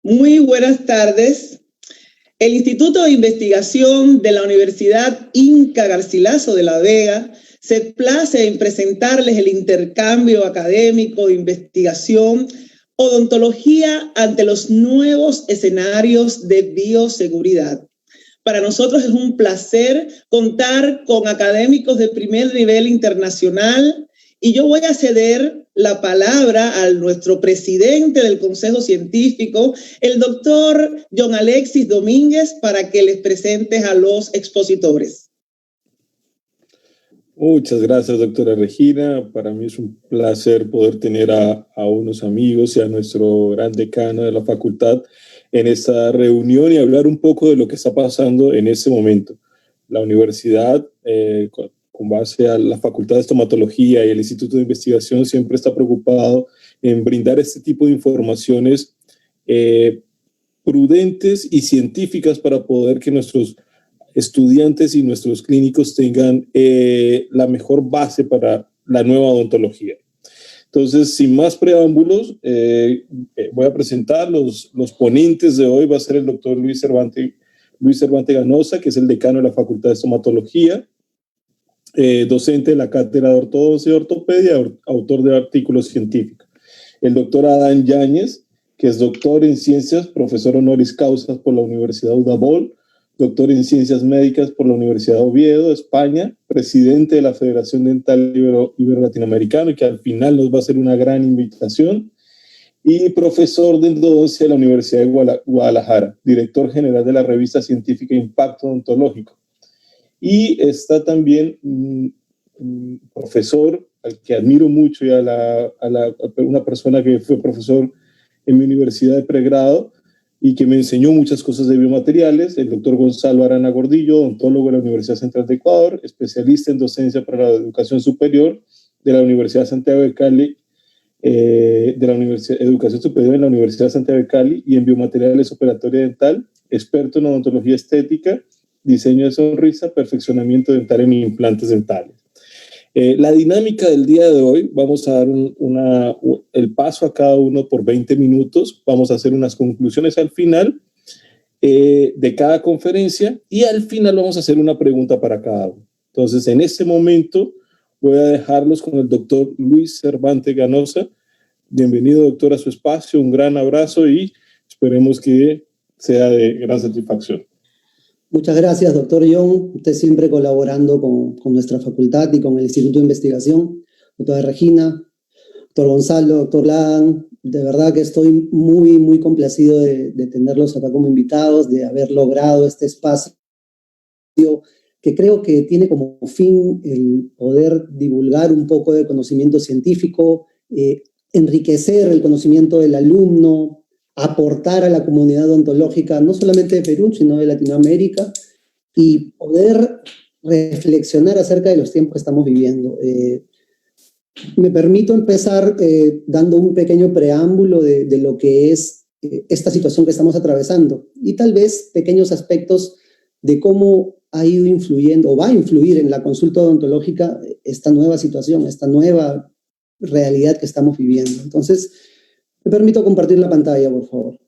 Muy buenas tardes. El Instituto de Investigación de la Universidad Inca Garcilaso de la Vega se place en presentarles el intercambio académico de investigación Odontología ante los nuevos escenarios de bioseguridad. Para nosotros es un placer contar con académicos de primer nivel internacional y yo voy a ceder la palabra a nuestro presidente del Consejo Científico, el doctor John Alexis Domínguez, para que les presente a los expositores. Muchas gracias, doctora Regina. Para mí es un placer poder tener a unos amigos y a nuestro gran decano de la facultad en esta reunión y hablar un poco de lo que está pasando en este momento. La universidad, con base a la Facultad de Estomatología y el Instituto de Investigación, siempre está preocupado en brindar este tipo de informaciones prudentes y científicas para poder que nuestros estudiantes y nuestros clínicos tengan la mejor base para la nueva odontología. Entonces, sin más preámbulos, voy a presentar los ponentes de hoy. Va a ser el doctor Luis Cervantes Ganosa, que es el decano de la Facultad de Estomatología, docente de la Cátedra de Ortodoncia y Ortopedia, autor de artículos científicos. El doctor Adán Yáñez, que es doctor en ciencias, profesor honoris causa por la Universidad Udabol, doctor en Ciencias Médicas por la Universidad de Oviedo, España, presidente de la Federación Dental Ibero-Latinoamericana, que al final nos va a hacer una gran invitación, y profesor de endodoncia de la Universidad de Guadalajara, director general de la revista científica Impacto Odontológico. Y está también un profesor al que admiro mucho y una persona que fue profesor en mi universidad de pregrado, y que me enseñó muchas cosas de biomateriales, el doctor Gonzalo Arana Gordillo, odontólogo de la Universidad Central de Ecuador, especialista en docencia para la educación superior de la Universidad Santiago de Cali, de la Educación Superior en la Universidad Santiago de Cali, y en biomateriales operatoria dental, experto en odontología estética, diseño de sonrisa, perfeccionamiento dental en implantes dentales. La dinámica del día de hoy, vamos a dar el paso a cada uno por 20 minutos, vamos a hacer unas conclusiones al final de cada conferencia y al final vamos a hacer una pregunta para cada uno. Entonces, en este momento voy a dejarlos con el doctor Luis Cervantes Ganosa. Bienvenido, doctor, a su espacio, un gran abrazo y esperemos que sea de gran satisfacción. Muchas gracias, doctor John. Usted siempre colaborando con nuestra facultad y con el Instituto de Investigación. Doctora Regina, doctor Gonzalo, doctor Ladan, de verdad que estoy muy, muy complacido de tenerlos acá como invitados, de haber logrado este espacio que creo que tiene como fin el poder divulgar un poco de conocimiento científico, enriquecer el conocimiento del alumno, aportar a la comunidad odontológica, no solamente de Perú, sino de Latinoamérica, y poder reflexionar acerca de los tiempos que estamos viviendo. Me permito empezar dando un pequeño preámbulo de lo que es esta situación que estamos atravesando, y tal vez pequeños aspectos de cómo ha ido influyendo, o va a influir en la consulta odontológica esta nueva situación, esta nueva realidad que estamos viviendo. Entonces, me permito compartir la pantalla, por favor.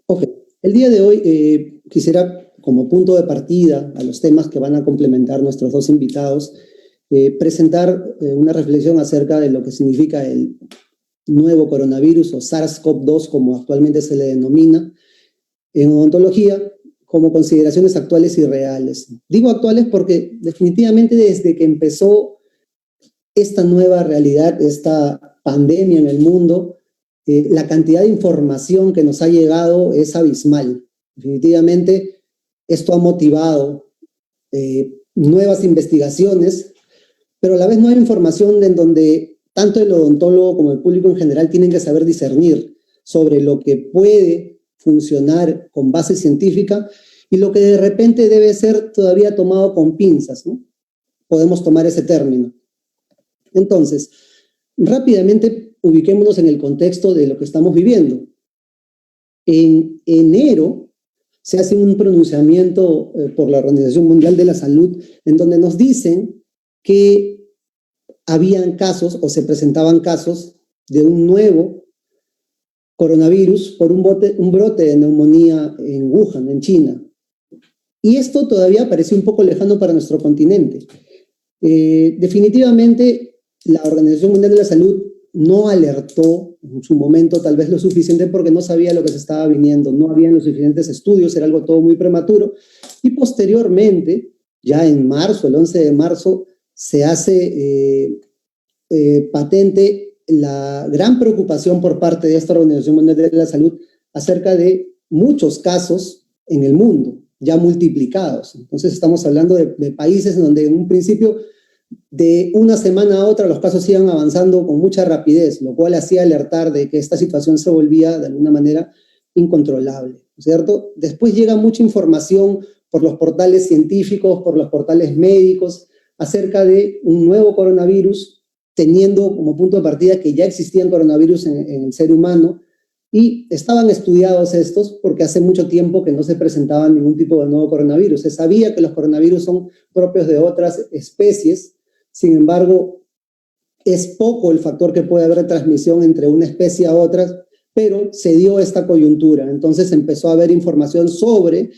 Ok, el día de hoy quisiera, como punto de partida a los temas que van a complementar nuestros dos invitados, presentar una reflexión acerca de lo que significa el nuevo coronavirus o SARS-CoV-2, como actualmente se le denomina en odontología, como consideraciones actuales y reales. Digo actuales porque definitivamente desde que empezó esta nueva realidad, esta pandemia en el mundo, la cantidad de información que nos ha llegado es abismal. Definitivamente esto ha motivado nuevas investigaciones, pero a la vez no hay información en donde tanto el odontólogo como el público en general tienen que saber discernir sobre lo que puede funcionar con base científica y lo que de repente debe ser todavía tomado con pinzas, ¿no? Podemos tomar ese término. Entonces, rápidamente ubiquémonos en el contexto de lo que estamos viviendo. En enero se hace un pronunciamiento por la Organización Mundial de la Salud en donde nos dicen que habían casos o se presentaban casos de un nuevo coronavirus por un brote de neumonía en Wuhan, en China. Y esto todavía parece un poco lejano para nuestro continente. Definitivamente, la Organización Mundial de la Salud no alertó en su momento tal vez lo suficiente porque no sabía lo que se estaba viniendo, no habían los suficientes estudios, era algo todo muy prematuro. Y posteriormente, ya en marzo, el 11 de marzo, se hace patente la gran preocupación por parte de esta Organización Mundial de la Salud acerca de muchos casos en el mundo, ya multiplicados. Entonces estamos hablando de países en donde en un principio de una semana a otra los casos iban avanzando con mucha rapidez, lo cual hacía alertar de que esta situación se volvía de alguna manera incontrolable, ¿cierto? Después llega mucha información por los portales científicos, por los portales médicos, acerca de un nuevo coronavirus, teniendo como punto de partida que ya existían coronavirus en el ser humano, y estaban estudiados estos porque hace mucho tiempo que no se presentaba ningún tipo de nuevo coronavirus. Se sabía que los coronavirus son propios de otras especies, sin embargo, es poco el factor que puede haber de transmisión entre una especie a otra, pero se dio esta coyuntura. Entonces empezó a haber información sobre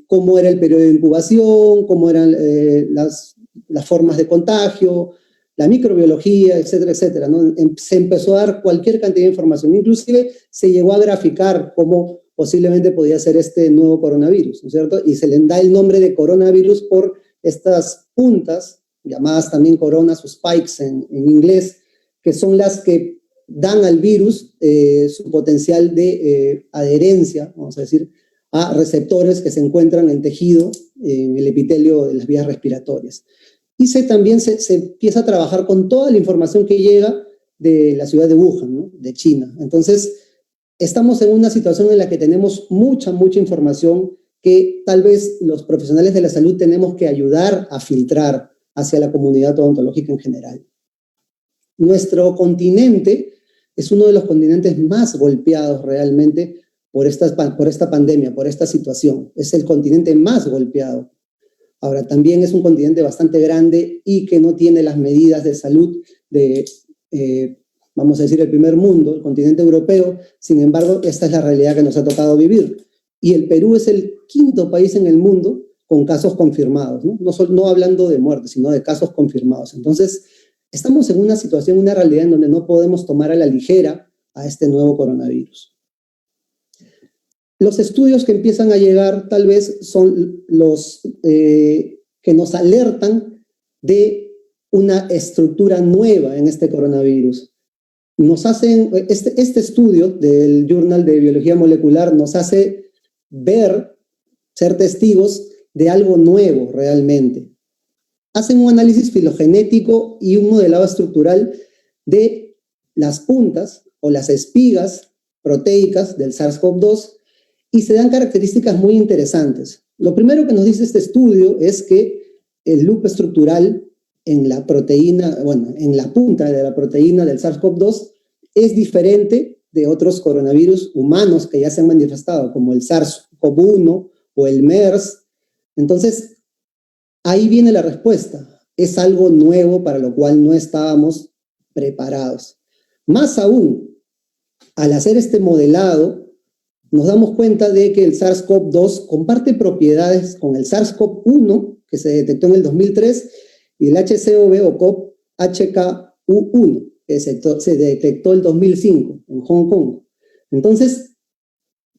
cómo era el periodo de incubación, cómo eran las formas de contagio, la microbiología, etcétera, etcétera, ¿no? Se empezó a dar cualquier cantidad de información, inclusive se llegó a graficar cómo posiblemente podía ser este nuevo coronavirus, ¿no es cierto? Y se le da el nombre de coronavirus por estas puntas, llamadas también coronas o spikes en inglés, que son las que dan al virus su potencial de adherencia, vamos a decir, a receptores que se encuentran en el tejido, en el epitelio de las vías respiratorias. Y también se empieza a trabajar con toda la información que llega de la ciudad de Wuhan, ¿no? De China. Entonces, estamos en una situación en la que tenemos mucha información que tal vez los profesionales de la salud tenemos que ayudar a filtrar hacia la comunidad odontológica en general. Nuestro continente es uno de los continentes más golpeados realmente por esta pandemia, por esta situación. Es el continente más golpeado. Ahora, también es un continente bastante grande y que no tiene las medidas de salud de, vamos a decir, el primer mundo, el continente europeo. Sin embargo, esta es la realidad que nos ha tocado vivir. Y el Perú es el quinto país en el mundo con casos confirmados, ¿no? No hablando de muertes, sino de casos confirmados. Entonces, estamos en una situación, una realidad en donde no podemos tomar a la ligera a este nuevo coronavirus. Los estudios que empiezan a llegar tal vez son los que nos alertan de una estructura nueva en este coronavirus. Nos hacen, este estudio del Journal de Biología Molecular nos hace ser testigos de algo nuevo realmente. Hacen un análisis filogenético y un modelado estructural de las puntas o las espigas proteicas del SARS-CoV-2 y se dan características muy interesantes. Lo primero que nos dice este estudio es que el loop estructural en la proteína, en la punta de la proteína del SARS-CoV-2 es diferente de otros coronavirus humanos que ya se han manifestado, como el SARS-CoV-1 o el MERS. Entonces, ahí viene la respuesta. Es algo nuevo para lo cual no estábamos preparados. Más aún, al hacer este modelado, nos damos cuenta de que el SARS-CoV-2 comparte propiedades con el SARS-CoV-1, que se detectó en el 2003, y el HCOV o HKU1, que se detectó en el 2005 en Hong Kong. Entonces,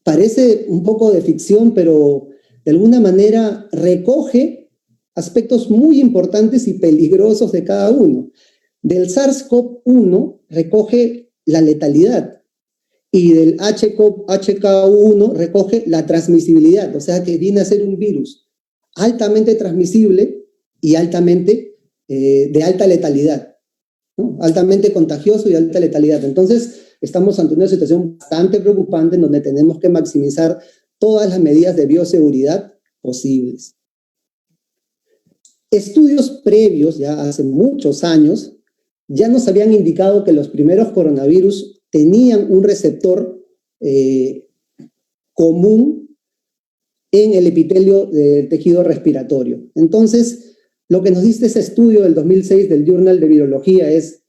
parece un poco de ficción, pero de alguna manera recoge aspectos muy importantes y peligrosos de cada uno. Del SARS-CoV-1 recoge la letalidad y del HKU1 recoge la transmisibilidad, o sea que viene a ser un virus altamente transmisible y de alta letalidad, ¿no? Altamente contagioso y de alta letalidad. Entonces, estamos ante una situación bastante preocupante en donde tenemos que maximizar todas las medidas de bioseguridad posibles. Estudios previos, ya hace muchos años, ya nos habían indicado que los primeros coronavirus tenían un receptor común en el epitelio del tejido respiratorio. Entonces, lo que nos dice ese estudio del 2006 del Journal de Virología es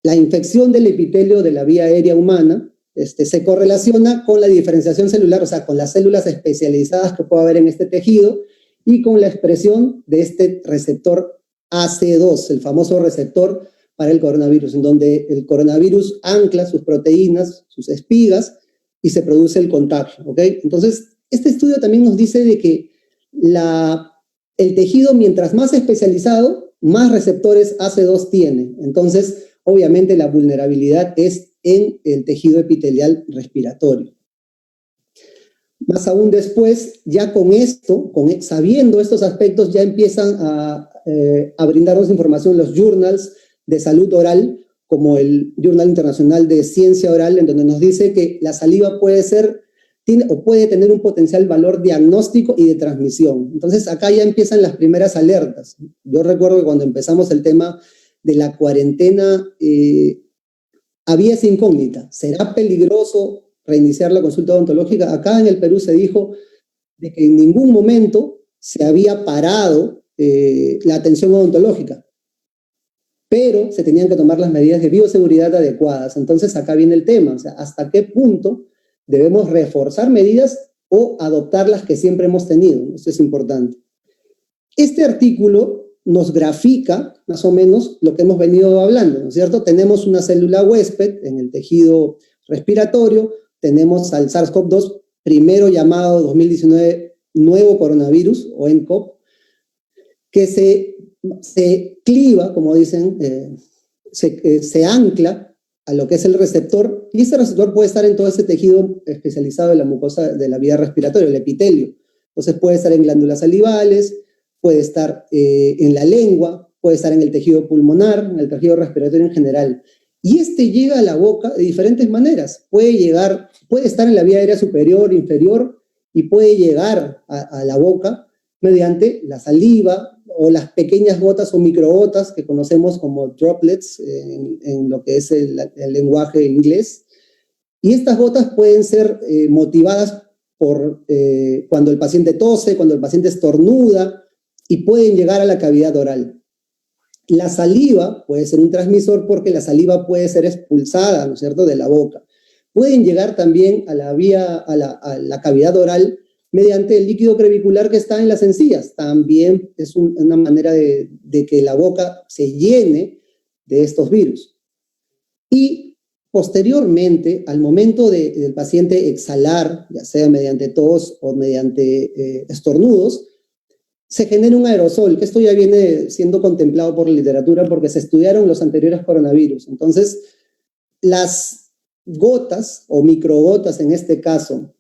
la infección del epitelio de la vía aérea humana se correlaciona con la diferenciación celular, o sea, con las células especializadas que puede haber en este tejido y con la expresión de este receptor AC2, el famoso receptor para el coronavirus, en donde el coronavirus ancla sus proteínas, sus espigas, y se produce el contagio, ¿ok? Entonces, este estudio también nos dice de que el tejido, mientras más especializado, más receptores AC2 tiene. Entonces, obviamente, la vulnerabilidad es en el tejido epitelial respiratorio. Más aún después, ya con esto, sabiendo estos aspectos, ya empiezan a brindarnos información los journals de salud oral, como el Journal Internacional de Ciencia Oral, en donde nos dice que la saliva puede tener un potencial valor diagnóstico y de transmisión. Entonces, acá ya empiezan las primeras alertas. Yo recuerdo que cuando empezamos el tema de la cuarentena, había esa incógnita. ¿Será peligroso reiniciar la consulta odontológica? Acá en el Perú se dijo de que en ningún momento se había parado la atención odontológica, pero se tenían que tomar las medidas de bioseguridad adecuadas. Entonces acá viene el tema, o sea, ¿hasta qué punto debemos reforzar medidas o adoptar las que siempre hemos tenido? Esto es importante. Este artículo nos grafica más o menos lo que hemos venido hablando, ¿no es cierto? Tenemos una célula huésped en el tejido respiratorio, tenemos al SARS-CoV-2, primero llamado 2019 nuevo coronavirus o nCoV, que se cliva, como dicen, se ancla a lo que es el receptor, y ese receptor puede estar en todo ese tejido especializado de la mucosa de la vía respiratoria, el epitelio. Entonces puede estar en glándulas salivales, puede estar en la lengua, puede estar en el tejido pulmonar, en el tejido respiratorio en general. Y llega a la boca de diferentes maneras. Puede estar en la vía aérea superior, inferior, y puede llegar a la boca mediante la saliva o las pequeñas gotas o microgotas que conocemos como droplets en lo que es el lenguaje inglés. Y estas gotas pueden ser motivadas por cuando el paciente tose, cuando el paciente estornuda, y pueden llegar a la cavidad oral. La saliva puede ser un transmisor porque la saliva puede ser expulsada, ¿no es cierto?, de la boca. Pueden llegar también a la cavidad oral mediante el líquido crevicular que está en las encías. También es una manera de que la boca se llene de estos virus. Y posteriormente, al momento del paciente exhalar, ya sea mediante tos o mediante estornudos, se genera un aerosol, que esto ya viene siendo contemplado por la literatura porque se estudiaron los anteriores coronavirus. Entonces, las gotas o microgotas en este caso,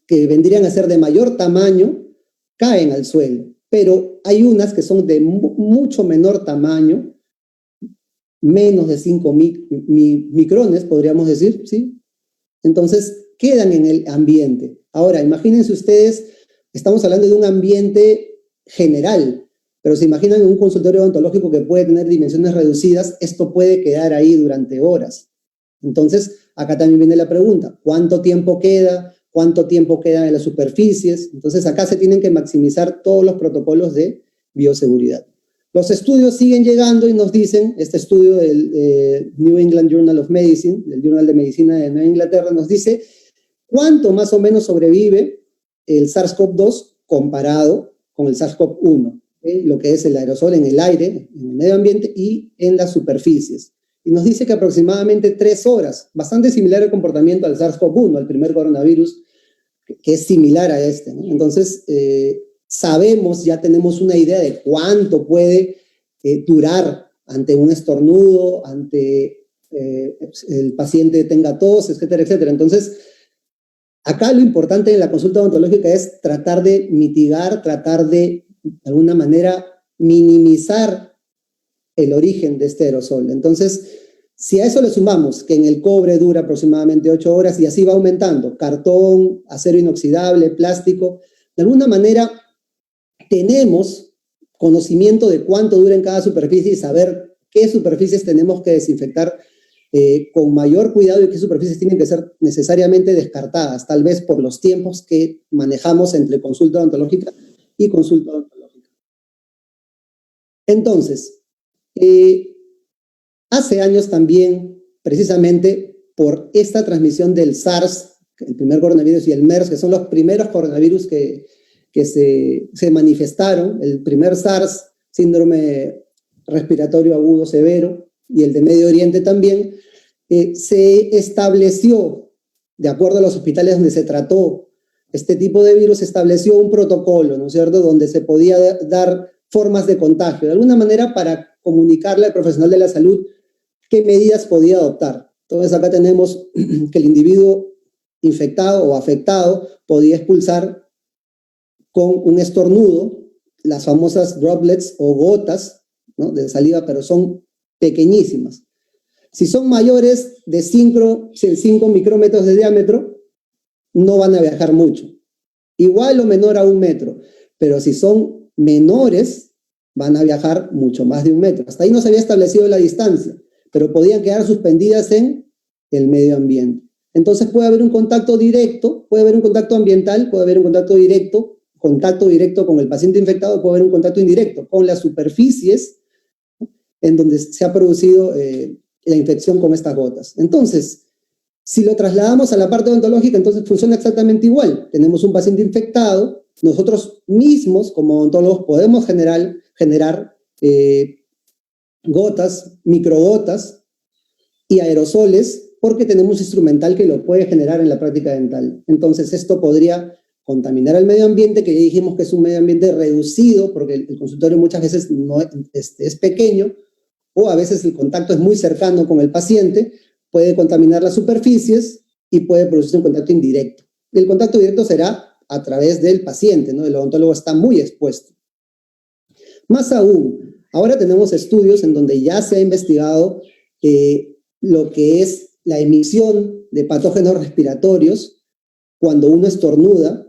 que vendrían a ser de mayor tamaño, caen al suelo. Pero hay unas que son de mucho menor tamaño, menos de 5 micrones, podríamos decir, ¿sí? Entonces, quedan en el ambiente. Ahora, imagínense ustedes, estamos hablando de un ambiente general, pero se imaginan en un consultorio odontológico que puede tener dimensiones reducidas, esto puede quedar ahí durante horas. Entonces, acá también viene la pregunta, ¿cuánto tiempo queda? ¿Cuánto tiempo queda en las superficies? Entonces, acá se tienen que maximizar todos los protocolos de bioseguridad. Los estudios siguen llegando y nos dicen, este estudio del New England Journal of Medicine, del Journal de Medicina de Nueva Inglaterra, nos dice cuánto más o menos sobrevive el SARS-CoV-2 comparado con el SARS-CoV-1, lo que es el aerosol en el aire, en el medio ambiente y en las superficies. Y nos dice que aproximadamente 3 horas, bastante similar el comportamiento al SARS-CoV-1, al primer coronavirus, que es similar a este, ¿no? Entonces, sabemos, ya tenemos una idea de cuánto puede durar ante un estornudo, ante el paciente tenga tos, etcétera, etcétera. Entonces, acá lo importante en la consulta odontológica es tratar de mitigar, tratar de alguna manera, minimizar el origen de este aerosol. Entonces, si a eso le sumamos que en el cobre dura aproximadamente 8 horas y así va aumentando, cartón, acero inoxidable, plástico, de alguna manera tenemos conocimiento de cuánto dura en cada superficie y saber qué superficies tenemos que desinfectar con mayor cuidado y qué superficies tienen que ser necesariamente descartadas, tal vez por los tiempos que manejamos entre consulta odontológica y consulta odontológica. Entonces, hace años también, precisamente por esta transmisión del SARS, el primer coronavirus, y el MERS, que son los primeros coronavirus que se manifestaron, el primer SARS, síndrome respiratorio agudo severo, y el de Medio Oriente también, se estableció, de acuerdo a los hospitales donde se trató este tipo de virus, se estableció un protocolo, ¿no es cierto?, donde se podía dar formas de contagio, de alguna manera para comunicarle al profesional de la salud qué medidas podía adoptar. Entonces acá tenemos que el individuo infectado o afectado podía expulsar con un estornudo las famosas droplets o gotas, ¿no?, de saliva, pero son pequeñísimas. Si son mayores de 5 micrómetros de diámetro, no van a viajar mucho. Igual o menor a 1 metro, pero si son menores, van a viajar mucho más de 1 metro. Hasta ahí no se había establecido la distancia, pero podían quedar suspendidas en el medio ambiente. Entonces puede haber un contacto directo, puede haber un contacto ambiental, puede haber un contacto directo con el paciente infectado, puede haber un contacto indirecto con las superficies en donde se ha producido la infección con estas gotas. Entonces, si lo trasladamos a la parte odontológica, entonces funciona exactamente igual. Tenemos un paciente infectado, nosotros mismos como odontólogos podemos generar gotas, microgotas y aerosoles porque tenemos un instrumental que lo puede generar en la práctica dental. Entonces esto podría contaminar al medio ambiente, que ya dijimos que es un medio ambiente reducido porque el consultorio muchas veces no es pequeño, o a veces el contacto es muy cercano con el paciente, puede contaminar las superficies y puede producir un contacto indirecto. El contacto directo será a través del paciente, ¿no? El odontólogo está muy expuesto. Más aún, ahora tenemos estudios en donde ya se ha investigado lo que es la emisión de patógenos respiratorios cuando uno estornuda,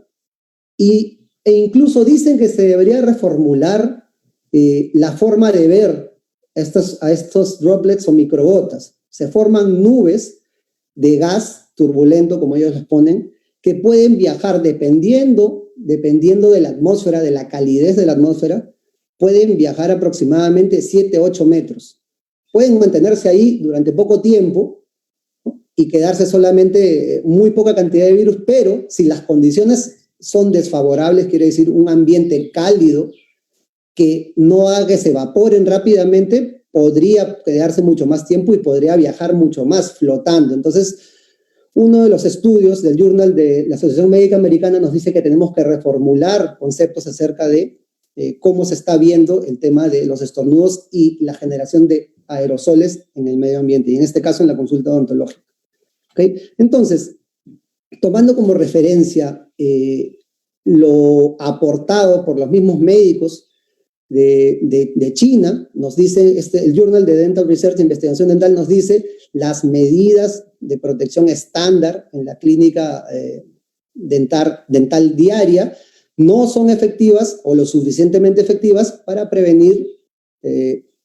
e incluso dicen que se debería reformular la forma de ver a estos droplets o microgotas. Se forman nubes de gas turbulento, como ellos les ponen, que pueden viajar dependiendo de la atmósfera, de la calidez de la atmósfera, pueden viajar aproximadamente 7 a 8 metros. Pueden mantenerse ahí durante poco tiempo, ¿no?, y quedarse solamente muy poca cantidad de virus, pero si las condiciones son desfavorables, quiere decir un ambiente cálido que no haga que se evaporen rápidamente, podría quedarse mucho más tiempo y podría viajar mucho más flotando. Entonces, uno de los estudios del Journal de la Asociación Médica Americana nos dice que tenemos que reformular conceptos acerca de cómo se está viendo el tema de los estornudos y la generación de aerosoles en el medio ambiente, y en este caso en la consulta odontológica. ¿Okay? Entonces, tomando como referencia lo aportado por los mismos médicos de China, nos dice, el Journal de Dental Research, Investigación Dental, nos dice las medidas de protección estándar en la clínica dental diaria no son efectivas o lo suficientemente efectivas para prevenir,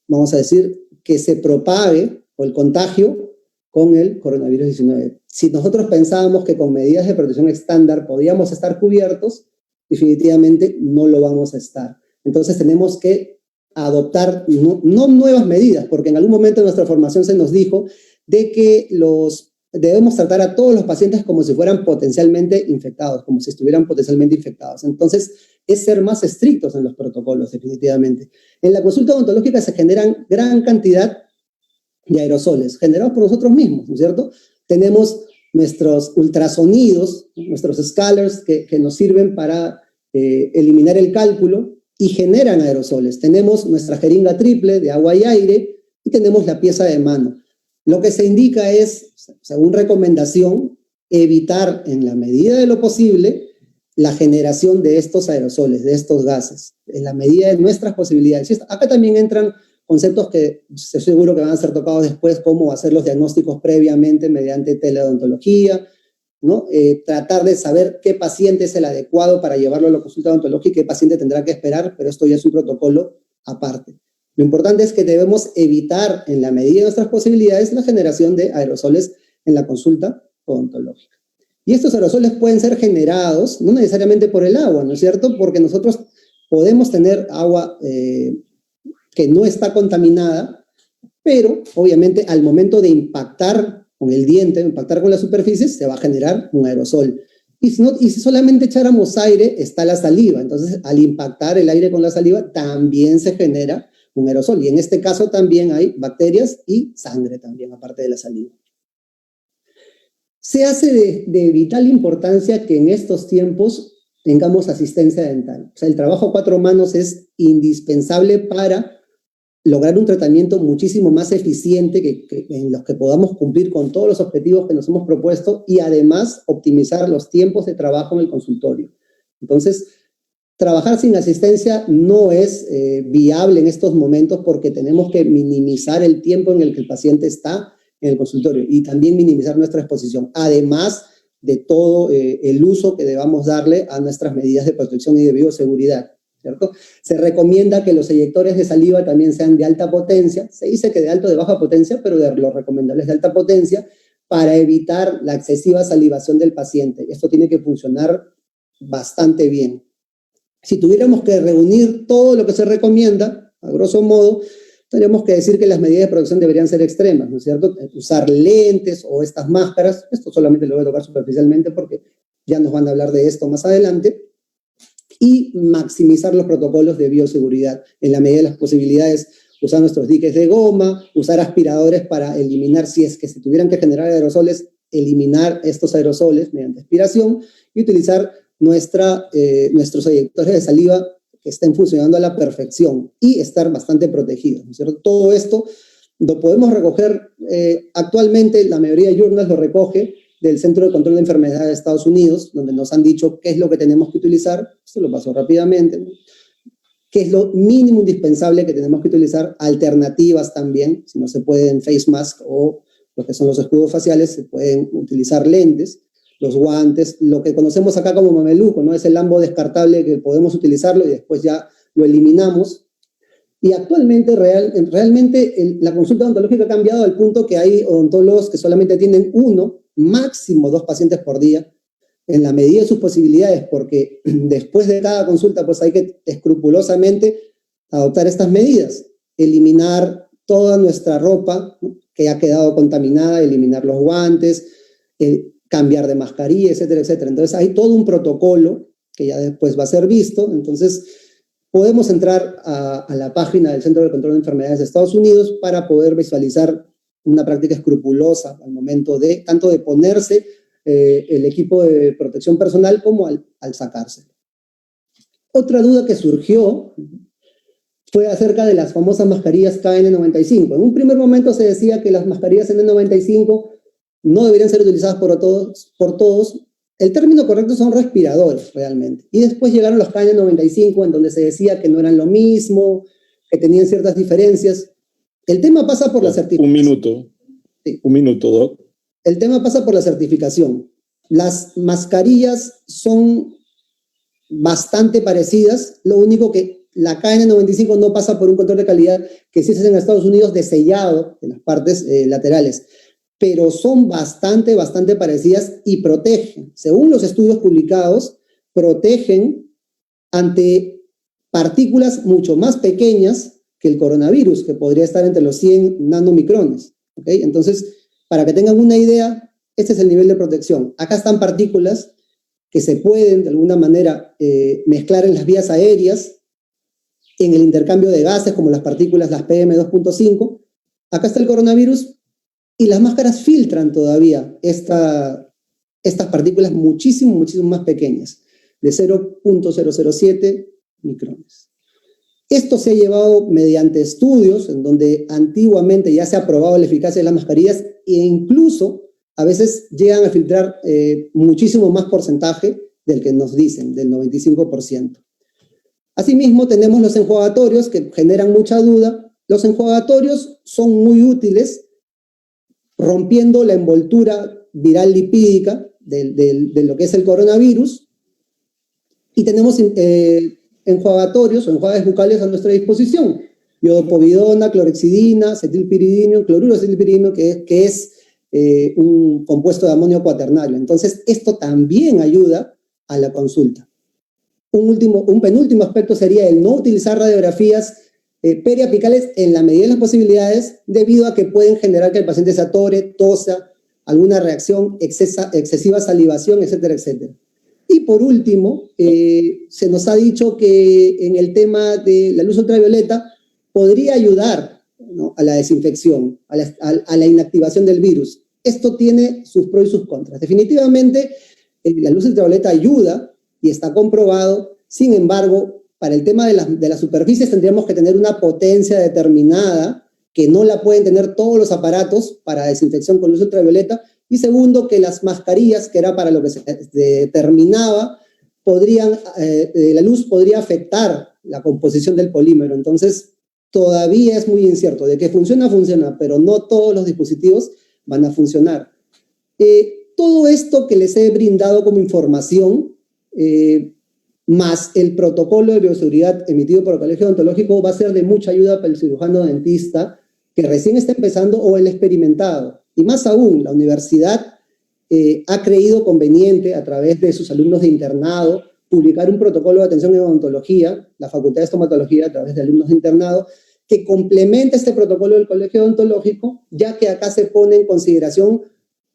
vamos a decir, que se propague o el contagio con el coronavirus 19. Si nosotros pensábamos que con medidas de protección estándar podíamos estar cubiertos, definitivamente no lo vamos a estar. Entonces tenemos que adoptar no nuevas medidas, porque en algún momento de nuestra formación se nos dijo de que debemos tratar a todos los pacientes como si fueran potencialmente infectados, como si estuvieran potencialmente infectados. Entonces, es ser más estrictos en los protocolos, definitivamente. En la consulta odontológica se generan gran cantidad de aerosoles, generados por nosotros mismos, ¿no es cierto? Tenemos nuestros ultrasonidos, nuestros scalers que nos sirven para eliminar el cálculo y generan aerosoles. Tenemos nuestra jeringa triple de agua y aire y tenemos la pieza de mano. Lo que se indica es, según recomendación, evitar en la medida de lo posible la generación de estos aerosoles, de estos gases, en la medida de nuestras posibilidades. Acá también entran conceptos que estoy seguro que van a ser tocados después, como hacer los diagnósticos previamente mediante teleodontología, ¿no? Tratar de saber qué paciente es el adecuado para llevarlo a la consulta odontológica y qué paciente tendrá que esperar, pero esto ya es un protocolo aparte. Lo importante es que debemos evitar, en la medida de nuestras posibilidades, la generación de aerosoles en la consulta odontológica. Y estos aerosoles pueden ser generados, no necesariamente por el agua, ¿no es cierto? Porque nosotros podemos tener agua que no está contaminada, pero obviamente al momento de impactar con el diente, impactar con las superficies, se va a generar un aerosol. Y si solamente echáramos aire, está la saliva. Entonces, al impactar el aire con la saliva, también se genera un aerosol. Y en este caso también hay bacterias y sangre también, aparte de la saliva. Se hace de vital importancia que en estos tiempos tengamos asistencia dental. O sea, el trabajo a 4 manos es indispensable para lograr un tratamiento muchísimo más eficiente en los que podamos cumplir con todos los objetivos que nos hemos propuesto y además optimizar los tiempos de trabajo en el consultorio. Entonces, trabajar sin asistencia no es viable en estos momentos porque tenemos que minimizar el tiempo en el que el paciente está en el consultorio y también minimizar nuestra exposición, además de todo el uso que debamos darle a nuestras medidas de protección y de bioseguridad, ¿cierto? Se recomienda que los eyectores de saliva también sean de alta potencia, se dice que de alta o de baja potencia, pero lo recomendable es de alta potencia para evitar la excesiva salivación del paciente. Esto tiene que funcionar bastante bien. Si tuviéramos que reunir todo lo que se recomienda, a grosso modo, tendríamos que decir que las medidas de protección deberían ser extremas, ¿no es cierto? Usar lentes o estas máscaras, esto solamente lo voy a tocar superficialmente porque ya nos van a hablar de esto más adelante, y maximizar los protocolos de bioseguridad en la medida de las posibilidades, usar nuestros diques de goma, usar aspiradores para eliminar, si es que se tuvieran que generar aerosoles, eliminar estos aerosoles mediante aspiración y utilizar nuestros eyectores de saliva que estén funcionando a la perfección y estar bastante protegidos, ¿no es cierto? Todo esto lo podemos recoger, actualmente la mayoría de journals lo recoge del Centro de Control de Enfermedades de Estados Unidos, donde nos han dicho qué es lo que tenemos que utilizar, esto lo paso rápidamente, ¿no? Qué es lo mínimo indispensable que tenemos que utilizar, alternativas también, si no se pueden face mask o lo que son los escudos faciales, se pueden utilizar lentes, los guantes, lo que conocemos acá como mameluco, ¿no? Es el lambo descartable que podemos utilizarlo y después ya lo eliminamos. Y actualmente, realmente, la consulta odontológica ha cambiado al punto que hay odontólogos que solamente atienden 1, máximo 2 pacientes por día, en la medida de sus posibilidades, porque después de cada consulta, pues hay que escrupulosamente adoptar estas medidas, eliminar toda nuestra ropa, ¿no?, que ha quedado contaminada, eliminar los guantes, cambiar de mascarilla, etcétera, etcétera. Entonces hay todo un protocolo que ya después va a ser visto. Entonces podemos entrar a la página del Centro de Control de Enfermedades de Estados Unidos para poder visualizar una práctica escrupulosa al momento de, tanto de ponerse el equipo de protección personal como al sacarse. Otra duda que surgió fue acerca de las famosas mascarillas KN95. En un primer momento se decía que las mascarillas N95 no deberían ser utilizadas por todos. El término correcto son respiradores, realmente. Y después llegaron los KN95, en donde se decía que no eran lo mismo, que tenían ciertas diferencias. El tema pasa por la certificación. Un minuto, Doc. El tema pasa por la certificación. Las mascarillas son bastante parecidas, lo único que la KN95 no pasa por un control de calidad que sí se hace en Estados Unidos de sellado de las partes laterales, pero son bastante parecidas y protegen. Según los estudios publicados, protegen ante partículas mucho más pequeñas que el coronavirus, que podría estar entre los 100 nanomicrones. ¿Okay? Entonces, para que tengan una idea, este es el nivel de protección. Acá están partículas que se pueden, de alguna manera, mezclar en las vías aéreas, en el intercambio de gases, como las partículas, las PM2.5. Acá está el coronavirus, y las máscaras filtran todavía estas partículas muchísimo más pequeñas, de 0.007 micrones. Esto se ha llevado mediante estudios en donde antiguamente ya se ha probado la eficacia de las mascarillas e incluso a veces llegan a filtrar muchísimo más porcentaje del que nos dicen, del 95%. Asimismo, tenemos los enjuagatorios que generan mucha duda. Los enjuagatorios son muy útiles rompiendo la envoltura viral lipídica de lo que es el coronavirus, y tenemos enjuagatorios o enjuagues bucales a nuestra disposición. iodopovidona, clorhexidina, acetilpiridino, cloruro de acetilpiridino, que es un compuesto de amonio cuaternario. Entonces, esto también ayuda a la consulta. Un penúltimo aspecto sería el no utilizar radiografías periapicales en la medida de las posibilidades, debido a que pueden generar que el paciente se atore, tosa, alguna reacción, excesiva salivación, etcétera, etcétera. Y por último, se nos ha dicho que en el tema de la luz ultravioleta podría ayudar, ¿no?, a la desinfección, a la inactivación del virus. Esto tiene sus pros y sus contras. Definitivamente, la luz ultravioleta ayuda y está comprobado. Sin embargo, para el tema de las superficies tendríamos que tener una potencia determinada que no la pueden tener todos los aparatos para desinfección con luz ultravioleta. Y segundo, que las mascarillas, que era para lo que se determinaba, la luz podría afectar la composición del polímero. Entonces, todavía es muy incierto. De que funciona, funciona, pero no todos los dispositivos van a funcionar. Todo esto que les he brindado como información, más el protocolo de bioseguridad emitido por el Colegio Odontológico, va a ser de mucha ayuda para el cirujano dentista que recién está empezando o el experimentado. Y más aún, la universidad ha creído conveniente, a través de sus alumnos de internado, publicar un protocolo de atención en odontología, la Facultad de Estomatología, a través de alumnos de internado, que complementa este protocolo del Colegio Odontológico, ya que acá se pone en consideración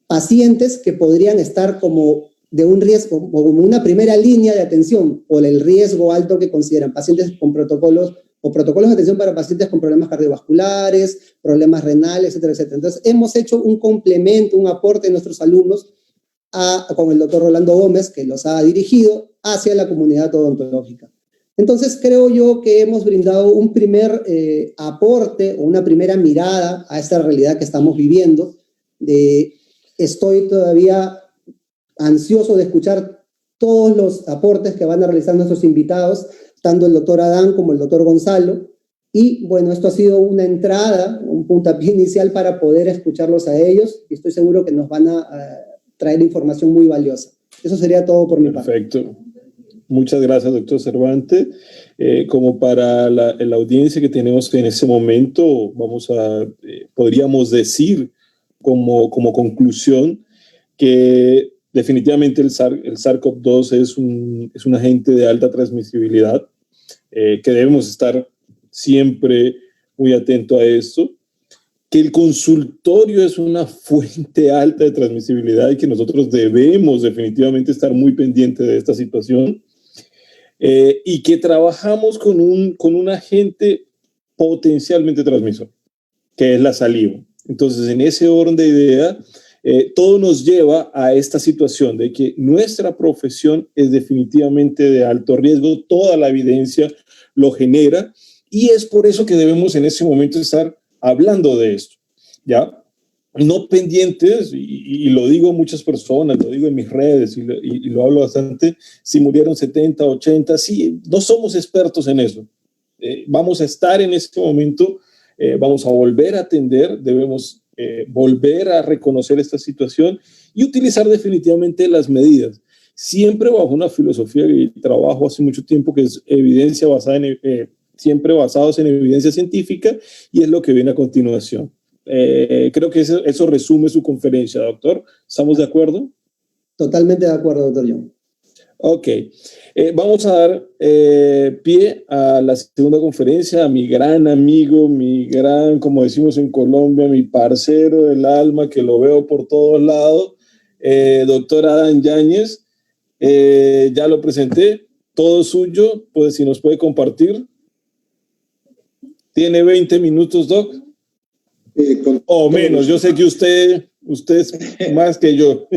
pacientes que podrían estar como de un riesgo, como una primera línea de atención, por el riesgo alto que consideran pacientes con protocolos de atención para pacientes con problemas cardiovasculares, problemas renales, etcétera, etcétera. Entonces, hemos hecho un complemento, un aporte de nuestros alumnos con el doctor Rolando Gómez, que los ha dirigido hacia la comunidad odontológica. Entonces, creo yo que hemos brindado un primer aporte o una primera mirada a esta realidad que estamos viviendo. Estoy todavía ansioso de escuchar todos los aportes que van a realizar nuestros invitados, tanto el doctor Adán como el doctor Gonzalo. Y bueno, esto ha sido una entrada, un puntapié inicial para poder escucharlos a ellos, y estoy seguro que nos van a traer información muy valiosa. Eso sería todo por mi parte. Perfecto. Muchas gracias, doctor Cervantes. Como para la audiencia que tenemos en ese momento, podríamos decir como conclusión que definitivamente el SARS-CoV-2 es un agente de alta transmisibilidad, que debemos estar siempre muy atentos a esto, que el consultorio es una fuente alta de transmisibilidad y que nosotros debemos definitivamente estar muy pendientes de esta situación, y que trabajamos con un agente potencialmente transmisor, que es la saliva. Entonces, en ese orden de idea, todo nos lleva a esta situación de que nuestra profesión es definitivamente de alto riesgo, toda la evidencia lo genera, y es por eso que debemos en ese momento estar hablando de esto, ¿ya? No pendientes, y lo digo a muchas personas, lo digo en mis redes y lo hablo bastante, si murieron 70, 80, sí, no somos expertos en eso. Vamos a estar en este momento, vamos a volver a atender, debemos volver a reconocer esta situación y utilizar definitivamente las medidas, siempre bajo una filosofía que trabajo hace mucho tiempo, que es evidencia basada siempre basados en evidencia científica, y es lo que viene a continuación. Creo que eso resume su conferencia, doctor. ¿Estamos de acuerdo? Totalmente de acuerdo, doctor John. Ok. Vamos a dar pie a la segunda conferencia, a mi gran amigo, como decimos en Colombia, mi parcero del alma, que lo veo por todos lados, doctor Adán Yáñez. Ya lo presenté, todo suyo, pues si nos puede compartir. Tiene 20 minutos, doc. O menos, yo sé que usted es más que yo.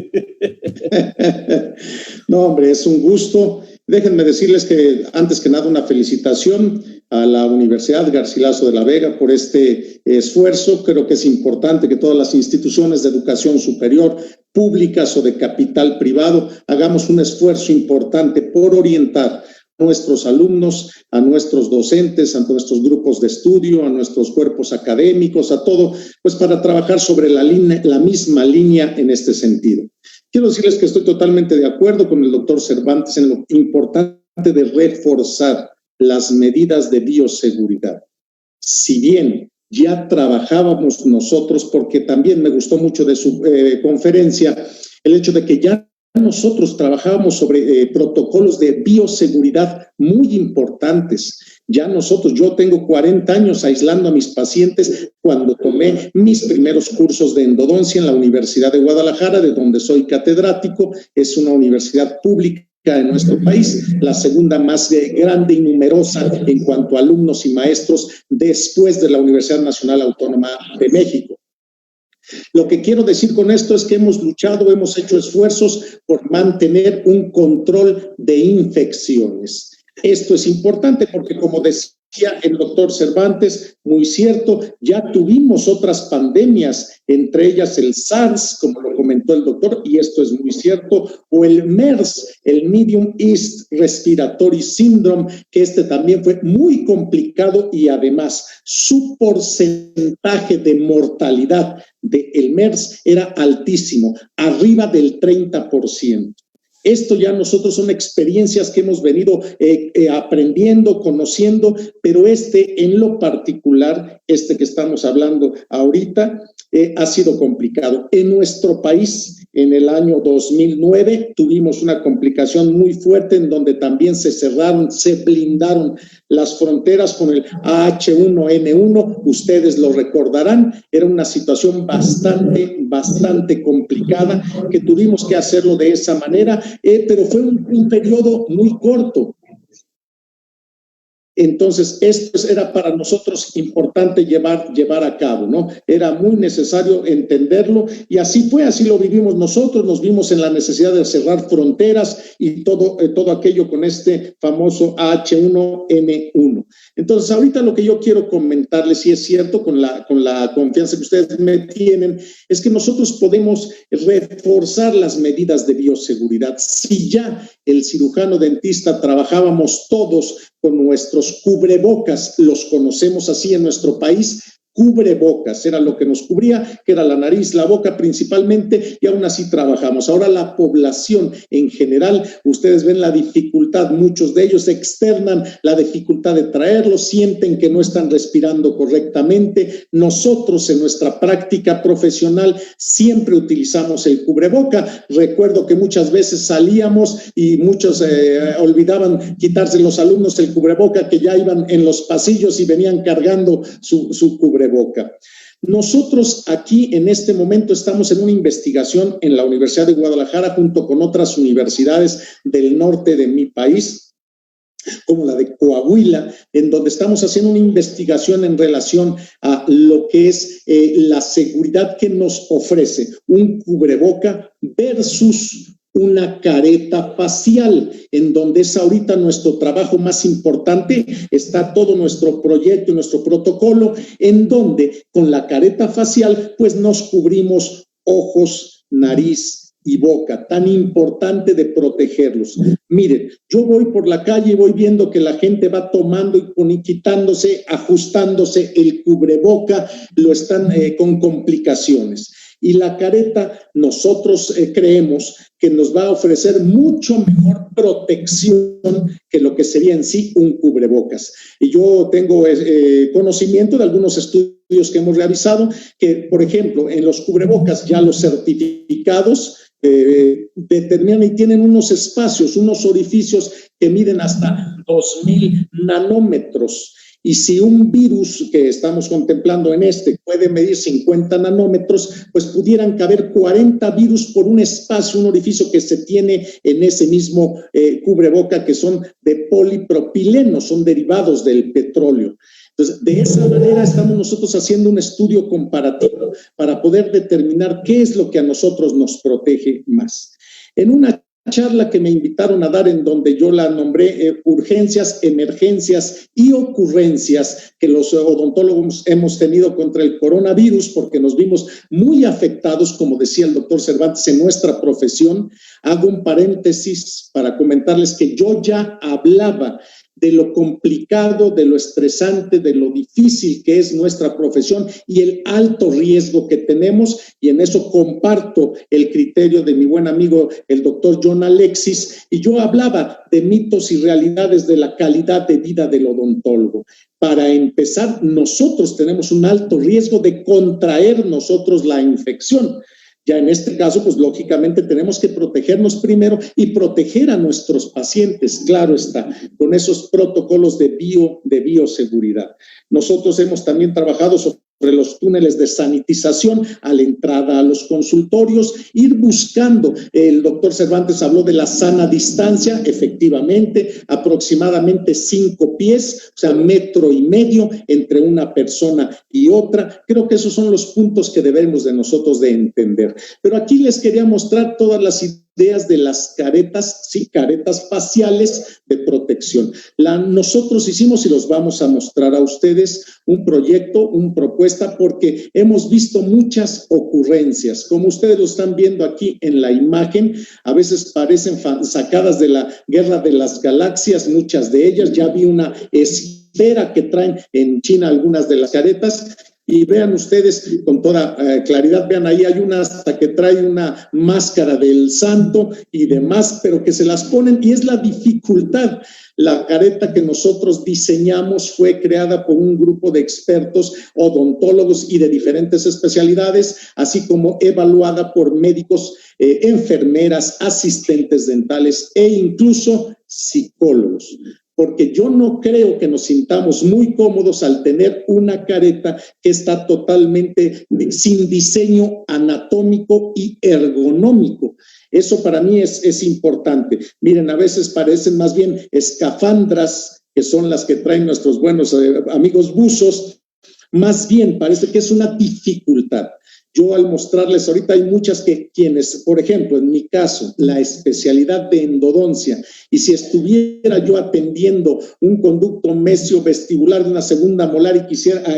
No, hombre, es un gusto. Déjenme decirles que, antes que nada, una felicitación a la Universidad Garcilaso de la Vega por este esfuerzo. Creo que es importante que todas las instituciones de educación superior, públicas o de capital privado, hagamos un esfuerzo importante por orientar a nuestros alumnos, a nuestros docentes, a nuestros grupos de estudio, a nuestros cuerpos académicos, a todo, pues para trabajar sobre la misma línea en este sentido. Quiero decirles que estoy totalmente de acuerdo con el doctor Cervantes en lo importante de reforzar las medidas de bioseguridad. si bien ya trabajábamos nosotros, porque también me gustó mucho de su conferencia, el hecho de que ya nosotros trabajábamos sobre protocolos de bioseguridad muy importantes. Ya nosotros, yo tengo 40 años aislando a mis pacientes cuando tomé mis primeros cursos de endodoncia en la Universidad de Guadalajara, de donde soy catedrático. Es una universidad pública en nuestro país, la segunda más grande y numerosa en cuanto a alumnos y maestros después de la Universidad Nacional Autónoma de México. Lo que quiero decir con esto es que hemos luchado, hemos hecho esfuerzos por mantener un control de infecciones. Esto es importante porque, como decía el doctor Cervantes, muy cierto, ya tuvimos otras pandemias, entre ellas el SARS, como lo comentó el doctor, y esto es muy cierto, o el MERS, el Medium East Respiratory Syndrome, que también fue muy complicado y además su porcentaje de mortalidad del MERS era altísimo, arriba del 30%. Esto ya nosotros son experiencias que hemos venido aprendiendo, conociendo, pero en lo particular, que estamos hablando ahorita, ha sido complicado. En nuestro país, en el año 2009, tuvimos una complicación muy fuerte en donde también se cerraron, se blindaron las fronteras con el H1N1. Ustedes lo recordarán, era una situación bastante complicada que tuvimos que hacerlo de esa manera, pero fue un periodo muy corto. Entonces, esto era para nosotros importante llevar a cabo, ¿no? Era muy necesario entenderlo y así fue, así lo vivimos nosotros, nos vimos en la necesidad de cerrar fronteras y todo aquello con este famoso H1N1. Entonces, ahorita lo que yo quiero comentarles, si es cierto, con la confianza que ustedes me tienen, es que nosotros podemos reforzar las medidas de bioseguridad. Si ya el cirujano dentista trabajábamos todos con nuestros cubrebocas, los conocemos así en nuestro país, cubrebocas, era lo que nos cubría, que era la nariz, la boca principalmente, y aún así trabajamos. Ahora la población en general, ustedes ven la dificultad, muchos de ellos externan la dificultad de traerlos, sienten que no están respirando correctamente. Nosotros en nuestra práctica profesional siempre utilizamos el cubreboca. Recuerdo que muchas veces salíamos y muchos olvidaban quitarse los alumnos el cubreboca, que ya iban en los pasillos y venían cargando su cubreboca. Nosotros aquí en este momento estamos en una investigación en la Universidad de Guadalajara junto con otras universidades del norte de mi país, como la de Coahuila, en donde estamos haciendo una investigación en relación a lo que es la seguridad que nos ofrece un cubreboca versus una careta facial, en donde es ahorita nuestro trabajo más importante. Está todo nuestro proyecto, nuestro protocolo, en donde con la careta facial pues nos cubrimos ojos, nariz y boca, tan importante de protegerlos. Miren, yo voy por la calle y voy viendo que la gente va tomando y quitándose, ajustándose el cubreboca, lo están con complicaciones. Y la careta, nosotros creemos que nos va a ofrecer mucho mejor protección que lo que sería en sí un cubrebocas. Y yo tengo conocimiento de algunos estudios que hemos realizado que, por ejemplo, en los cubrebocas ya los certificados determinan y tienen unos espacios, unos orificios que miden hasta 2000 nanómetros. Y si un virus que estamos contemplando puede medir 50 nanómetros, pues pudieran caber 40 virus por un espacio, un orificio que se tiene en ese mismo cubreboca, que son de polipropileno, son derivados del petróleo. Entonces, de esa manera estamos nosotros haciendo un estudio comparativo para poder determinar qué es lo que a nosotros nos protege más. En una charla que me invitaron a dar, en donde yo la nombré urgencias, emergencias y ocurrencias que los odontólogos hemos tenido contra el coronavirus, porque nos vimos muy afectados, como decía el doctor Cervantes, en nuestra profesión. Hago un paréntesis para comentarles que yo ya hablaba de lo complicado, de lo estresante, de lo difícil que es nuestra profesión y el alto riesgo que tenemos, y en eso comparto el criterio de mi buen amigo el doctor John Alexis, y yo hablaba de mitos y realidades de la calidad de vida del odontólogo. Para empezar, nosotros tenemos un alto riesgo de contraer nosotros la infección. Ya en este caso, pues lógicamente tenemos que protegernos primero y proteger a nuestros pacientes, claro está, con esos protocolos de bioseguridad. Nosotros hemos también trabajado sobre los túneles de sanitización a la entrada a los consultorios, ir buscando, el doctor Cervantes habló de la sana distancia, efectivamente, aproximadamente 5 pies, o sea, 1,5 metros entre una persona y otra. Creo que esos son los puntos que debemos de nosotros de entender. Pero aquí les quería mostrar todas las ideas de las caretas, sí, caretas faciales de protección. Nosotros hicimos, y los vamos a mostrar a ustedes, un proyecto, una propuesta, porque hemos visto muchas ocurrencias. Como ustedes lo están viendo aquí en la imagen, a veces parecen sacadas de la Guerra de las Galaxias, muchas de ellas. Ya vi una esfera que traen en China algunas de las caretas. Y vean ustedes con toda claridad, vean ahí hay una hasta que trae una máscara del santo y demás, pero que se las ponen, y es la dificultad. La careta que nosotros diseñamos fue creada por un grupo de expertos odontólogos y de diferentes especialidades, así como evaluada por médicos, enfermeras, asistentes dentales e incluso psicólogos. Porque yo no creo que nos sintamos muy cómodos al tener una careta que está totalmente sin diseño anatómico y ergonómico. Eso para mí es importante. Miren, a veces parecen más bien escafandras, que son las que traen nuestros buenos amigos buzos. Más bien parece que es una dificultad. Yo al mostrarles ahorita hay muchas quienes, por ejemplo, en mi caso, la especialidad de endodoncia, y si estuviera yo atendiendo un conducto mesio-vestibular de una segunda molar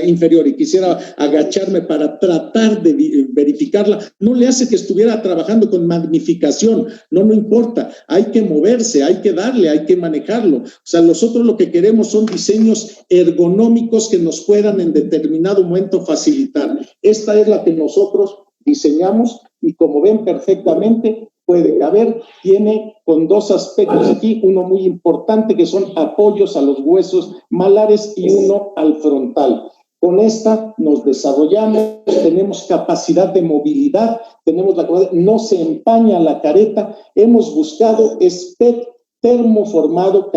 inferior y quisiera agacharme para tratar de verificarla, no le hace que estuviera trabajando con magnificación, no importa, hay que moverse, hay que darle, hay que manejarlo. O sea, nosotros lo que queremos son diseños ergonómicos que nos puedan en determinado momento facilitar. Esta es la que nosotros diseñamos, y como ven perfectamente puede caber, tiene con 2 aspectos aquí, uno muy importante que son apoyos a los huesos malares y uno al frontal. Con esta nos desarrollamos, tenemos capacidad de movilidad, no se empaña la careta, hemos buscado termoformado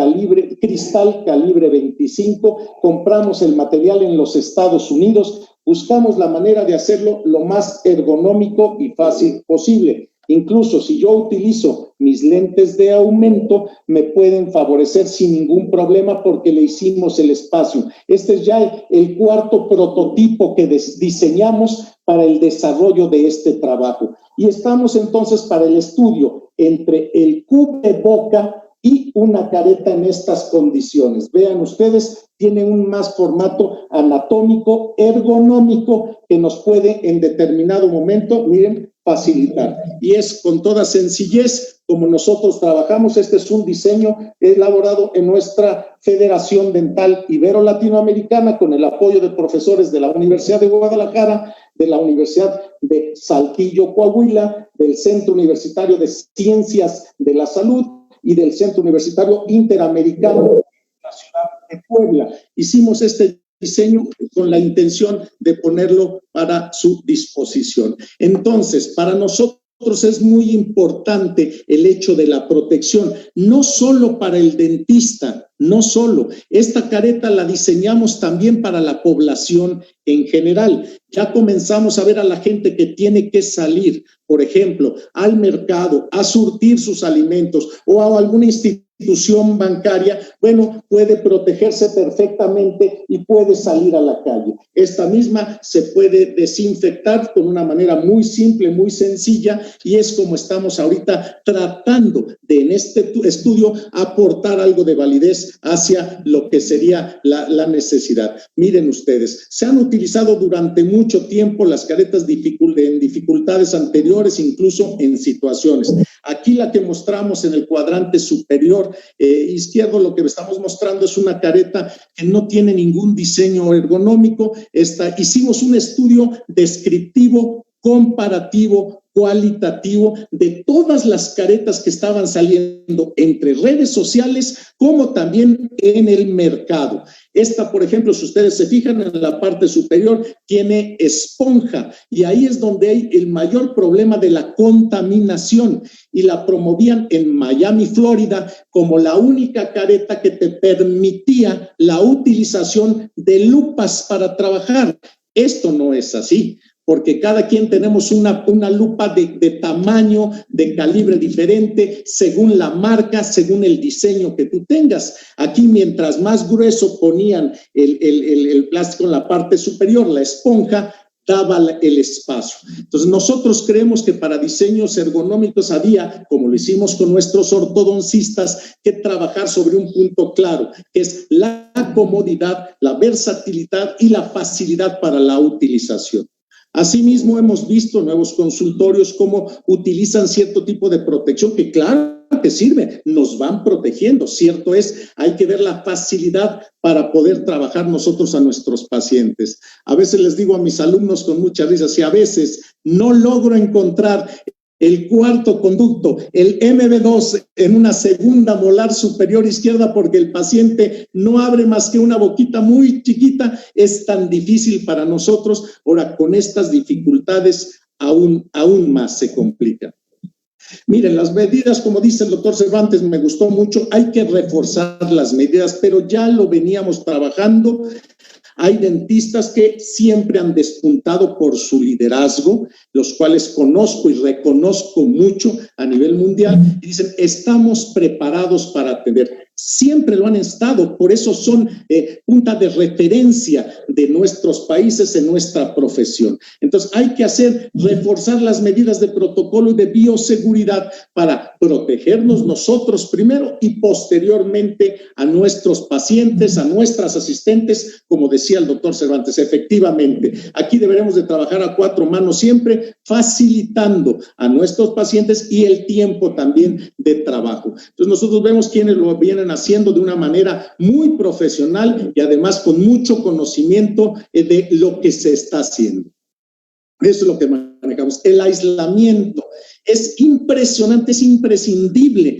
cristal calibre 25, compramos el material en los Estados Unidos, buscamos la manera de hacerlo lo más ergonómico y fácil posible. Incluso si yo utilizo mis lentes de aumento, me pueden favorecer sin ningún problema porque le hicimos el espacio. Este es ya el 4º prototipo que diseñamos para el desarrollo de este trabajo. Y estamos entonces para el estudio entre el cubreboca y una careta en estas condiciones. Vean ustedes, tiene un más formato anatómico, ergonómico, que nos puede en determinado momento, miren, facilitar. Y es con toda sencillez como nosotros trabajamos. Este es un diseño elaborado en nuestra Federación Dental Ibero-Latinoamericana con el apoyo de profesores de la Universidad de Guadalajara, de la Universidad de Saltillo, Coahuila, del Centro Universitario de Ciencias de la Salud y del Centro Universitario Interamericano de la ciudad de Puebla. Hicimos este diseño con la intención de ponerlo para su disposición. Entonces, para nosotros es muy importante el hecho de la protección, no solo para el dentista, no solo. Esta careta la diseñamos también para la población en general. Ya comenzamos a ver a la gente que tiene que salir, por ejemplo, al mercado, a surtir sus alimentos o a alguna institución bancaria, bueno, puede protegerse perfectamente y puede salir a la calle. Esta misma se puede desinfectar con una manera muy simple, muy sencilla, y es como estamos ahorita tratando de en este estudio aportar algo de validez hacia lo que sería la necesidad. Miren ustedes, se han utilizado durante mucho tiempo las caretas en dificultades anteriores, incluso en situaciones. Aquí la que mostramos en el cuadrante superior izquierdo, lo que estamos mostrando es una careta que no tiene ningún diseño ergonómico. Hicimos un estudio descriptivo, comparativo, cualitativo de todas las caretas que estaban saliendo entre redes sociales como también en el mercado. Esta, por ejemplo, si ustedes se fijan en la parte superior, tiene esponja y ahí es donde hay el mayor problema de la contaminación y la promovían en Miami, Florida, como la única careta que te permitía la utilización de lupas para trabajar. Esto no es así, porque cada quien tenemos una lupa de tamaño, de calibre diferente, según la marca, según el diseño que tú tengas. Aquí, mientras más grueso ponían el plástico en la parte superior, la esponja, daba el espacio. Entonces, nosotros creemos que para diseños ergonómicos había, como lo hicimos con nuestros ortodoncistas, que trabajar sobre un punto claro, que es la comodidad, la versatilidad y la facilidad para la utilización. Asimismo, hemos visto nuevos consultorios cómo utilizan cierto tipo de protección que claro que sirve, nos van protegiendo. Cierto es, hay que ver la facilidad para poder trabajar nosotros a nuestros pacientes. A veces les digo a mis alumnos con mucha risa, si a veces no logro encontrar el cuarto conducto, el MB2 en una segunda molar superior izquierda porque el paciente no abre más que una boquita muy chiquita, es tan difícil para nosotros. Ahora, con estas dificultades aún más se complica. Miren, las medidas, como dice el doctor Cervantes, me gustó mucho, hay que reforzar las medidas, pero ya lo veníamos trabajando. Hay dentistas que siempre han despuntado por su liderazgo, los cuales conozco y reconozco mucho a nivel mundial, y dicen, estamos preparados para atender. Siempre lo han estado, por eso son punta de referencia de nuestros países en nuestra profesión. Entonces hay que reforzar las medidas de protocolo y de bioseguridad para protegernos nosotros primero y posteriormente a nuestros pacientes, a nuestras asistentes, como decía el doctor Cervantes. Efectivamente, aquí deberemos de trabajar a cuatro manos siempre, facilitando a nuestros pacientes y el tiempo también de trabajo. Entonces nosotros vemos quienes lo vienen haciendo de una manera muy profesional y además con mucho conocimiento de lo que se está haciendo. Eso es lo que manejamos. El aislamiento es impresionante, es imprescindible.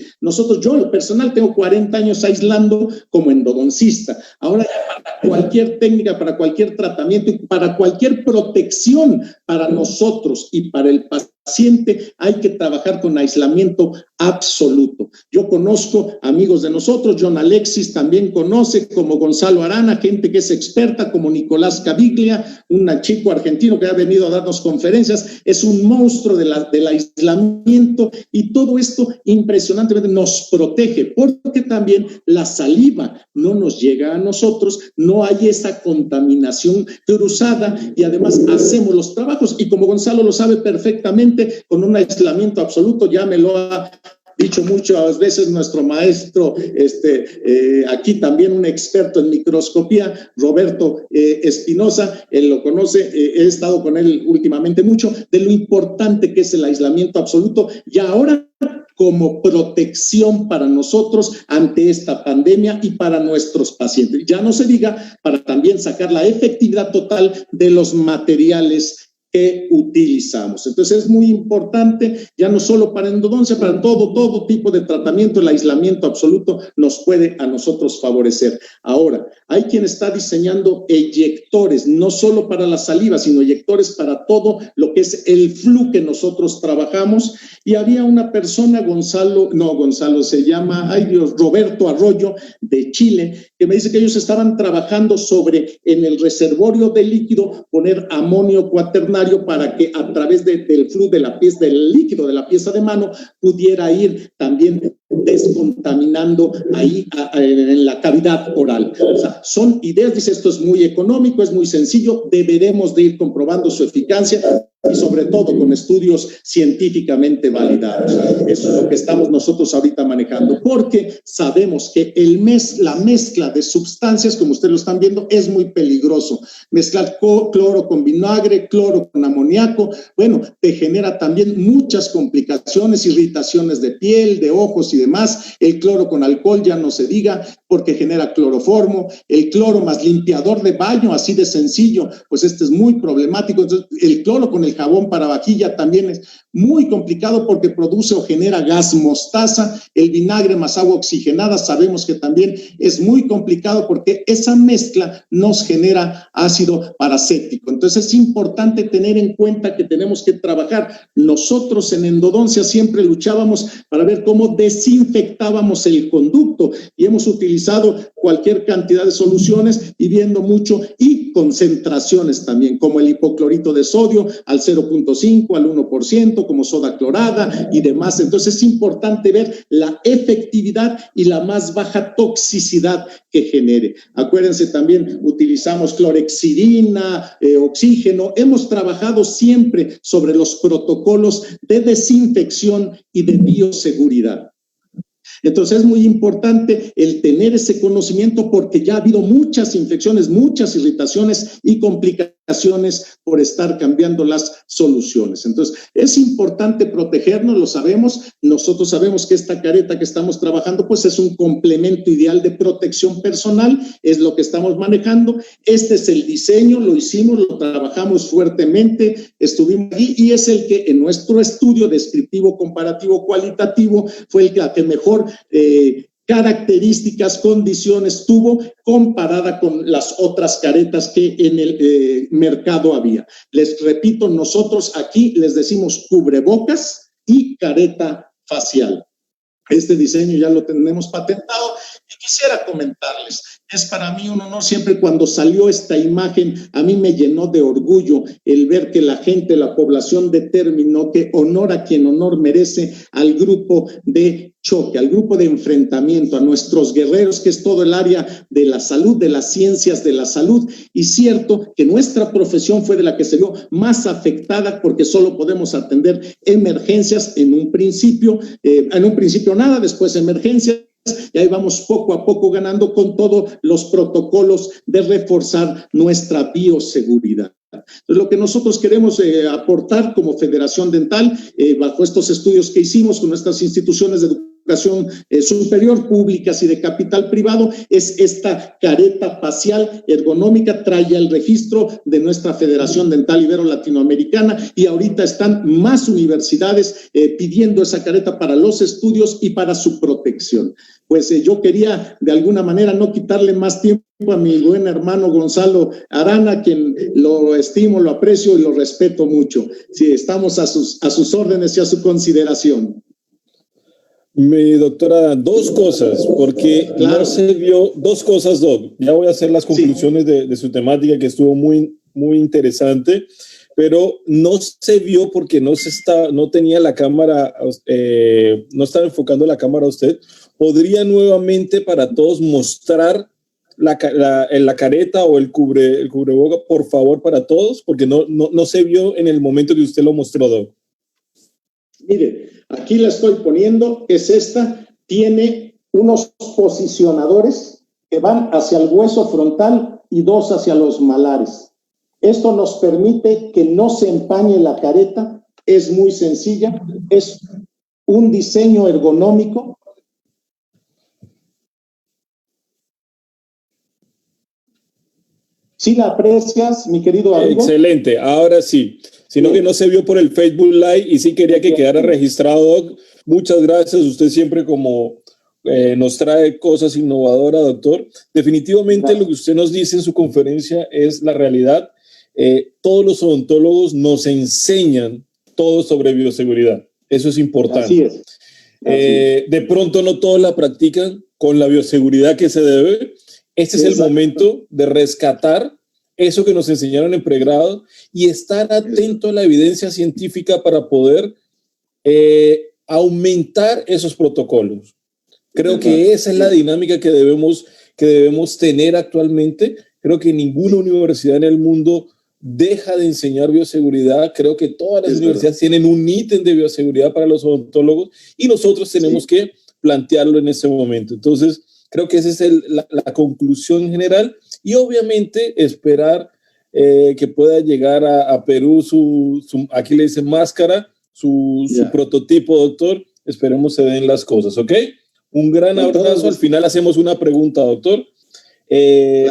Yo en lo personal tengo 40 años aislando como endodoncista. Ahora ya para cualquier técnica, para cualquier tratamiento y para cualquier protección para nosotros y para el paciente hay que trabajar con aislamiento absoluto. Yo conozco amigos de nosotros, John Alexis también conoce, como Gonzalo Arana, gente que es experta, como Nicolás Caviglia, un chico argentino que ha venido a darnos conferencias, es un monstruo del aislamiento y todo esto impresionantemente nos protege, porque también la saliva no nos llega a nosotros, no hay esa contaminación cruzada y además hacemos los trabajos y como Gonzalo lo sabe perfectamente, con un aislamiento absoluto, ya me lo ha dicho muchas veces nuestro maestro, aquí también un experto en microscopía, Roberto Espinosa, él lo conoce, he estado con él últimamente mucho, de lo importante que es el aislamiento absoluto y ahora como protección para nosotros ante esta pandemia y para nuestros pacientes. Ya no se diga para también sacar la efectividad total de los materiales que utilizamos. Entonces es muy importante, ya no solo para endodoncia, para todo tipo de tratamiento, el aislamiento absoluto nos puede a nosotros favorecer. Ahora, hay quien está diseñando eyectores, no solo para la saliva, sino eyectores para todo lo que es el flu que nosotros trabajamos. Y había una persona, Roberto Arroyo de Chile, que me dice que ellos estaban trabajando sobre en el reservorio de líquido poner amonio cuaternario para que a través del flujo de la pieza, del líquido de la pieza de mano pudiera ir también descontaminando ahí en la cavidad oral. O sea, son ideas, dice, esto es muy económico, es muy sencillo, deberemos de ir comprobando su eficacia y sobre todo con estudios científicamente validados. Eso es lo que estamos nosotros ahorita manejando, porque sabemos que la mezcla de sustancias, como ustedes lo están viendo, es muy peligroso. Mezclar cloro con vinagre, cloro con amoníaco, bueno, te genera también muchas complicaciones, irritaciones de piel, de ojos y demás. El cloro con alcohol ya no se diga, porque genera cloroformo. El cloro más limpiador de baño, así de sencillo, pues este es muy problemático. Entonces, el cloro con el jabón para vajilla también es muy complicado porque produce o genera gas mostaza. El vinagre más agua oxigenada sabemos que también es muy complicado porque esa mezcla nos genera ácido paracético. Entonces es importante tener en cuenta que tenemos que trabajar. Nosotros en endodoncia siempre luchábamos para ver cómo desinfectábamos el conducto y hemos utilizado cualquier cantidad de soluciones y viendo mucho y concentraciones también, como el hipoclorito de sodio al 0.5, al 1%, como soda clorada y demás. Entonces es importante ver la efectividad y la más baja toxicidad que genere. Acuérdense también, utilizamos clorhexidina, oxígeno. Hemos trabajado siempre sobre los protocolos de desinfección y de bioseguridad. Entonces es muy importante el tener ese conocimiento porque ya ha habido muchas infecciones, muchas irritaciones y complicaciones por estar cambiando las soluciones. Entonces es importante protegernos, lo sabemos. Nosotros sabemos que esta careta que estamos trabajando pues es un complemento ideal de protección personal, es lo que estamos manejando. Este es el diseño, lo hicimos, lo trabajamos fuertemente, estuvimos allí y es el que en nuestro estudio descriptivo, comparativo, cualitativo fue el que mejor características, condiciones tuvo comparada con las otras caretas que en el mercado había. Les repito, nosotros aquí les decimos cubrebocas y careta facial. Este diseño ya lo tenemos patentado y quisiera comentarles, es para mí un honor siempre cuando salió esta imagen, a mí me llenó de orgullo el ver que la gente, la población determinó que honor a quien honor merece al grupo de choque, al grupo de enfrentamiento, a nuestros guerreros, que es todo el área de la salud, de las ciencias de la salud. Y cierto que nuestra profesión fue de la que se vio más afectada porque solo podemos atender emergencias en un principio nada, después emergencias. Y ahí vamos poco a poco ganando con todos los protocolos de reforzar nuestra bioseguridad. Entonces, lo que nosotros queremos aportar como Federación Dental, bajo estos estudios que hicimos con nuestras instituciones de educación superior, públicas y de capital privado, es esta careta facial ergonómica, trae el registro de nuestra Federación Dental Ibero-Latinoamericana y ahorita están más universidades pidiendo esa careta para los estudios y para su protección. Pues yo quería de alguna manera no quitarle más tiempo a mi buen hermano Gonzalo Arana, quien lo estimo, lo aprecio y lo respeto mucho. Sí, estamos a sus órdenes y a su consideración. Mi doctora, dos cosas, porque claro, no se vio, dos cosas, Doc. Ya voy a hacer las conclusiones de su temática, que estuvo muy, muy interesante, pero no se vio porque no tenía la cámara, no estaba enfocando la cámara a usted. ¿Podría nuevamente para todos mostrar la careta o el cubreboca, por favor, para todos? Porque no se vio en el momento que usted lo mostró, Doc. Mire, aquí la estoy poniendo, es esta, tiene unos posicionadores que van hacia el hueso frontal y dos hacia los malares. Esto nos permite que no se empañe la careta, es muy sencilla, es un diseño ergonómico. ¿Sí la aprecias, mi querido amigo? Excelente, ahora sí. Sino que no se vio por el Facebook Live y sí quería que quedara registrado, Doc. Muchas gracias, usted siempre como nos trae cosas innovadoras, doctor. Definitivamente lo que usted nos dice en su conferencia es la realidad. Todos los odontólogos nos enseñan todo sobre bioseguridad. Eso es importante. Así es. De pronto no todos la practican con la bioseguridad que se debe. Este es el momento de rescatar eso que nos enseñaron en pregrado y estar atento a la evidencia científica para poder aumentar esos protocolos. Creo que esa es la dinámica que debemos tener actualmente. Creo que ninguna universidad en el mundo deja de enseñar bioseguridad. Creo que todas las universidades tienen un ítem de bioseguridad para los odontólogos y nosotros tenemos que plantearlo en ese momento. Entonces, creo que esa es la conclusión general y obviamente esperar que pueda llegar a Perú aquí le dicen máscara, su prototipo, doctor. Esperemos se den las cosas, ¿ok? Un gran abrazo. Al final hacemos una pregunta, doctor.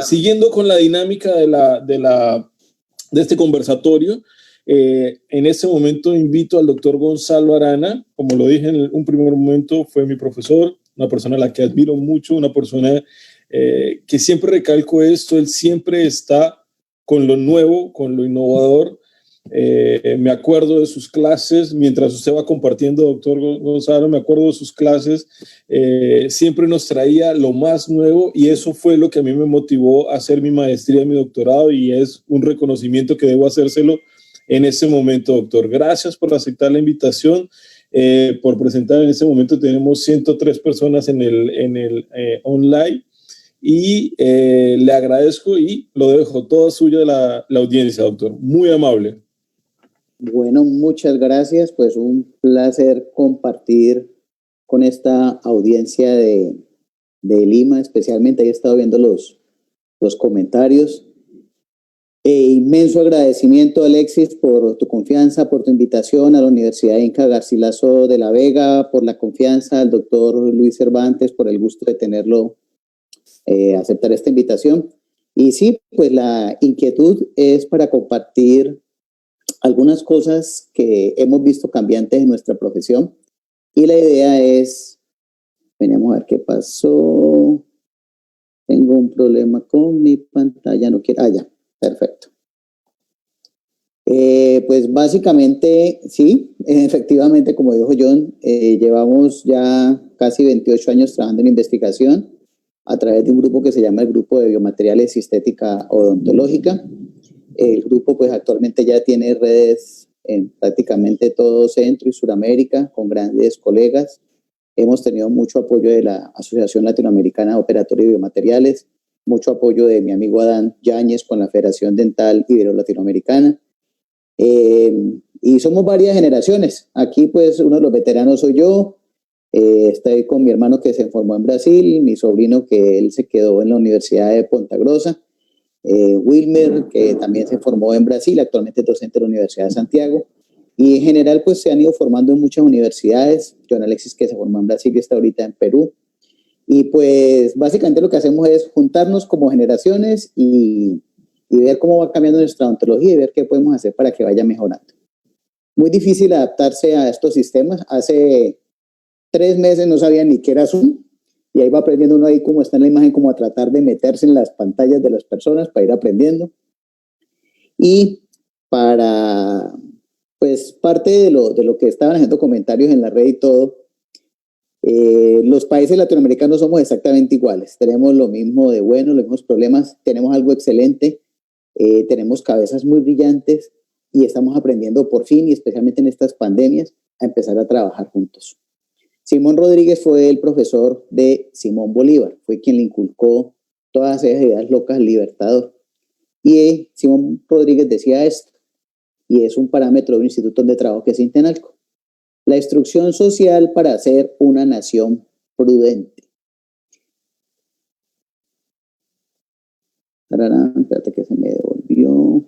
Siguiendo con la dinámica de este conversatorio, en este momento invito al doctor Gonzalo Arana. Como lo dije en un primer momento, fue mi profesor, una persona a la que admiro mucho, una persona que siempre recalco esto, él siempre está con lo nuevo, con lo innovador. Me acuerdo de sus clases, mientras usted va compartiendo, doctor Gonzalo, me acuerdo de sus clases, siempre nos traía lo más nuevo y eso fue lo que a mí me motivó a hacer mi maestría y mi doctorado y es un reconocimiento que debo hacérselo en este momento, doctor. Gracias por aceptar la invitación, por presentar. En este momento tenemos 103 personas en el online y le agradezco y lo dejo todo suyo de la audiencia, doctor. Muy amable. Bueno, muchas gracias. Pues un placer compartir con esta audiencia de Lima, especialmente. Ahí he estado viendo los comentarios. Inmenso agradecimiento, Alexis, por tu confianza, por tu invitación a la Universidad Inca Garcilaso de la Vega, por la confianza al doctor Luis Cervantes, por el gusto de tenerlo, aceptar esta invitación. Y sí, pues la inquietud es para compartir algunas cosas que hemos visto cambiantes en nuestra profesión y la idea es, venimos a ver qué pasó, tengo un problema con mi pantalla, no quiero, ya, perfecto. Pues básicamente, sí, efectivamente, como dijo John, llevamos ya casi 28 años trabajando en investigación a través de un grupo que se llama el Grupo de Biomateriales y Estética Odontológica. El grupo pues actualmente ya tiene redes en prácticamente todo Centro y Suramérica con grandes colegas. Hemos tenido mucho apoyo de la Asociación Latinoamericana de Operatorio y Biomateriales, mucho apoyo de mi amigo Adán Yáñez con la Federación Dental Ibero-Latinoamericana. Y somos varias generaciones. Aquí pues uno de los veteranos soy yo. Estoy con mi hermano que se formó en Brasil, mi sobrino que él se quedó en la Universidad de Ponta Grossa. Wilmer, que también se formó en Brasil, actualmente es docente de la Universidad de Santiago, y en general pues se han ido formando en muchas universidades. John Alexis, que se formó en Brasil y está ahorita en Perú, y pues básicamente lo que hacemos es juntarnos como generaciones y ver cómo va cambiando nuestra odontología y ver qué podemos hacer para que vaya mejorando. Muy difícil adaptarse a estos sistemas. Hace 3 meses no sabía ni qué era Zoom, y ahí va aprendiendo uno ahí como está en la imagen, como a tratar de meterse en las pantallas de las personas para ir aprendiendo. Y para, pues, parte de lo que estaban haciendo comentarios en la red y todo, los países latinoamericanos somos exactamente iguales. Tenemos lo mismo de bueno, los mismos problemas, tenemos algo excelente, tenemos cabezas muy brillantes y estamos aprendiendo por fin, y especialmente en estas pandemias, a empezar a trabajar juntos. Simón Rodríguez fue el profesor de Simón Bolívar, fue quien le inculcó todas esas ideas locas al Libertador. Y Simón Rodríguez decía esto, y es un parámetro de un instituto de trabajo que es Intenalco: la instrucción social para ser una nación prudente. Espérate que se me devolvió.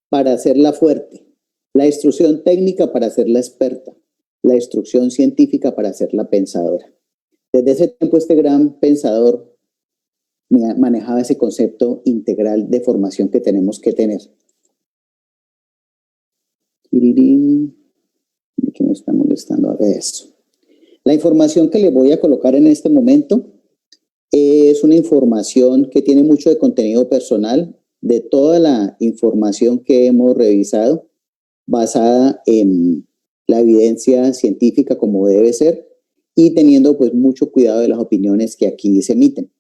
Para hacerla fuerte. La instrucción técnica para hacerla experta, la instrucción científica para hacerla pensadora. Desde ese tiempo este gran pensador manejaba ese concepto integral de formación que tenemos que tener. ¿Qué me está molestando? A ver eso. La información que le voy a colocar en este momento es una información que tiene mucho de contenido personal, de toda la información que hemos revisado, basada en la evidencia científica como debe ser y teniendo pues mucho cuidado de las opiniones que aquí se emiten.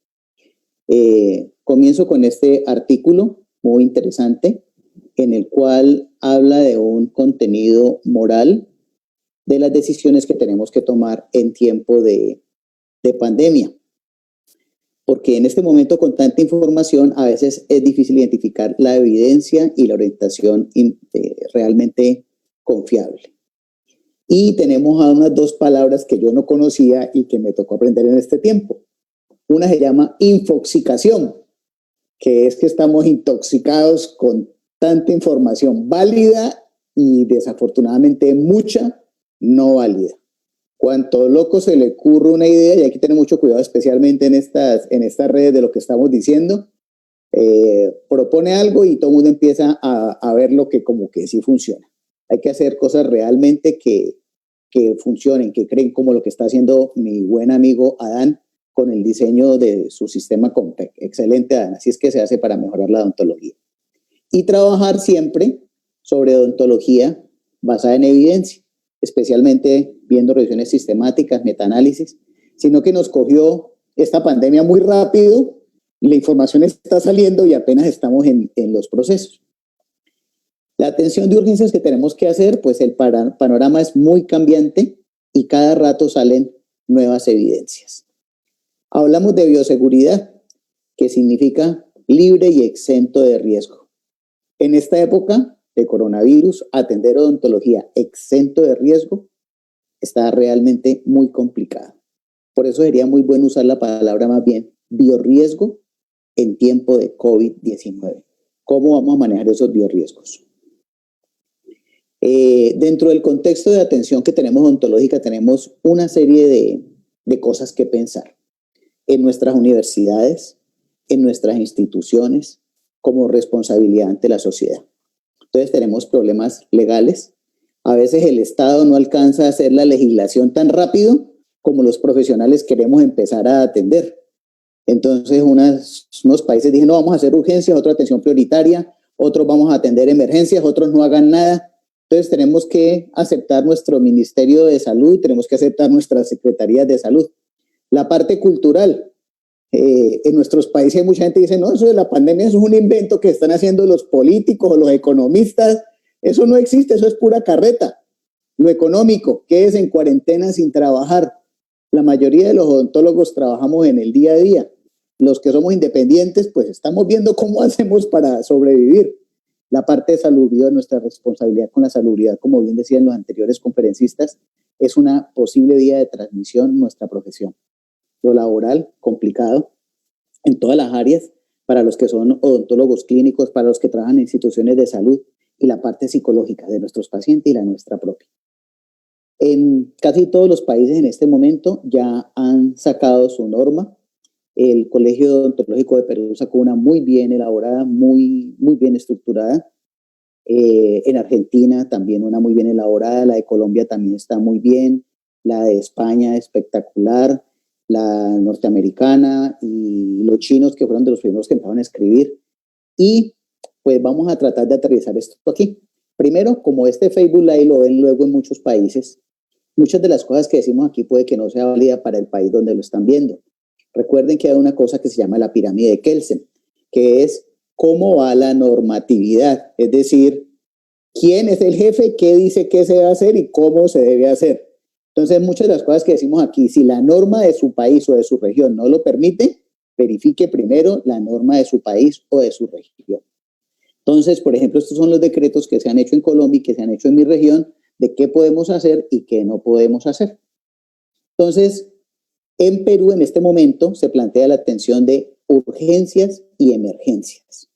Comienzo con este artículo muy interesante en el cual habla de un contenido moral de las decisiones que tenemos que tomar en tiempo de pandemia. Porque en este momento, con tanta información, a veces es difícil identificar la evidencia y la orientación realmente confiable. Y tenemos a unas dos palabras que yo no conocía y que me tocó aprender en este tiempo. Una se llama infoxicación, que es que estamos intoxicados con tanta información válida y desafortunadamente mucha no válida. Cuanto loco se le ocurre una idea, y aquí tenemos mucho cuidado, especialmente en estas redes de lo que estamos diciendo, propone algo y todo el mundo empieza a ver lo que como que sí funciona. Hay que hacer cosas realmente que funcionen, que creen, como lo que está haciendo mi buen amigo Adán con el diseño de su sistema Compec. Excelente, Adán. Así es que se hace para mejorar la odontología. Y trabajar siempre sobre odontología basada en evidencia, especialmente viendo revisiones sistemáticas, metaanálisis, sino que nos cogió esta pandemia muy rápido, la información está saliendo y apenas estamos en los procesos. La atención de urgencias que tenemos que hacer, pues el panorama es muy cambiante y cada rato salen nuevas evidencias. Hablamos de bioseguridad, que significa libre y exento de riesgo. En esta época de coronavirus, atender odontología exento de riesgo está realmente muy complicado. Por eso sería muy bueno usar la palabra más bien biorriesgo en tiempo de COVID-19. ¿Cómo vamos a manejar esos biorriesgos? Dentro del contexto de atención que tenemos odontológica, tenemos una serie de cosas que pensar. En nuestras universidades, en nuestras instituciones, como responsabilidad ante la sociedad. Entonces tenemos problemas legales. A veces el Estado no alcanza a hacer la legislación tan rápido como los profesionales queremos empezar a atender. Entonces unos países dicen, no, vamos a hacer urgencias, otra atención prioritaria, otros vamos a atender emergencias, otros no hagan nada. Entonces tenemos que aceptar nuestro Ministerio de Salud, tenemos que aceptar nuestras secretarías de salud. La parte cultural. En nuestros países hay mucha gente que dice, no, eso de la pandemia eso es un invento que están haciendo los políticos o los economistas. Eso no existe, eso es pura carreta. Lo económico, quédese en cuarentena sin trabajar. La mayoría de los odontólogos trabajamos en el día a día. Los que somos independientes, pues estamos viendo cómo hacemos para sobrevivir. La parte de salubridad, nuestra responsabilidad con la salubridad, como bien decían los anteriores conferencistas, es una posible vía de transmisión nuestra profesión. Lo laboral, complicado en todas las áreas, para los que son odontólogos clínicos, para los que trabajan en instituciones de salud, y la parte psicológica de nuestros pacientes y la nuestra propia. En casi todos los países en este momento ya han sacado su norma. El Colegio Odontológico de Perú sacó una muy bien elaborada, muy bien estructurada. En Argentina también una muy bien elaborada, la de Colombia también está muy bien, la de España espectacular, la norteamericana y los chinos, que fueron de los primeros que empezaron a escribir. Y pues vamos a tratar de aterrizar esto aquí. Primero, como este Facebook Live lo ven luego en muchos países, muchas de las cosas que decimos aquí puede que no sea válida para el país donde lo están viendo. Recuerden que hay una cosa que se llama la pirámide de Kelsen, que es cómo va la normatividad, es decir, quién es el jefe, qué dice que se va a hacer y cómo se debe hacer. Entonces, muchas de las cosas que decimos aquí, si la norma de su país o de su región no lo permite, verifique primero la norma de su país o de su región. Entonces, por ejemplo, estos son los decretos que se han hecho en Colombia y que se han hecho en mi región de qué podemos hacer y qué no podemos hacer. Entonces, en Perú en este momento se plantea la atención de urgencias y emergencias.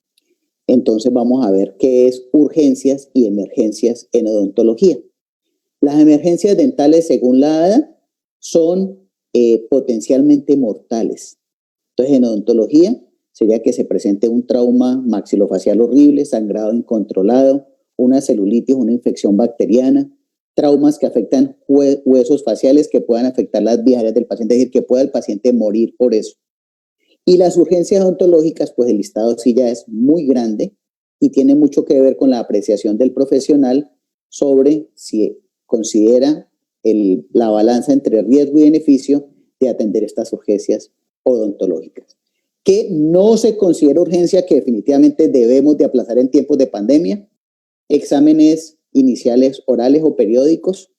Entonces, vamos a ver qué es urgencias y emergencias en odontología. Las emergencias dentales, según la ADA, son potencialmente mortales. Entonces, en odontología sería que se presente un trauma maxilofacial horrible, sangrado incontrolado, una celulitis, una infección bacteriana, traumas que afectan huesos faciales que puedan afectar las vías aéreas del paciente, es decir, que pueda el paciente morir por eso. Y las urgencias odontológicas, pues el listado sí ya es muy grande y tiene mucho que ver con la apreciación del profesional sobre si considera la balanza entre riesgo y beneficio de atender estas urgencias odontológicas. Que no se considera urgencia, que definitivamente debemos de aplazar en tiempos de pandemia, exámenes iniciales orales o periódicos,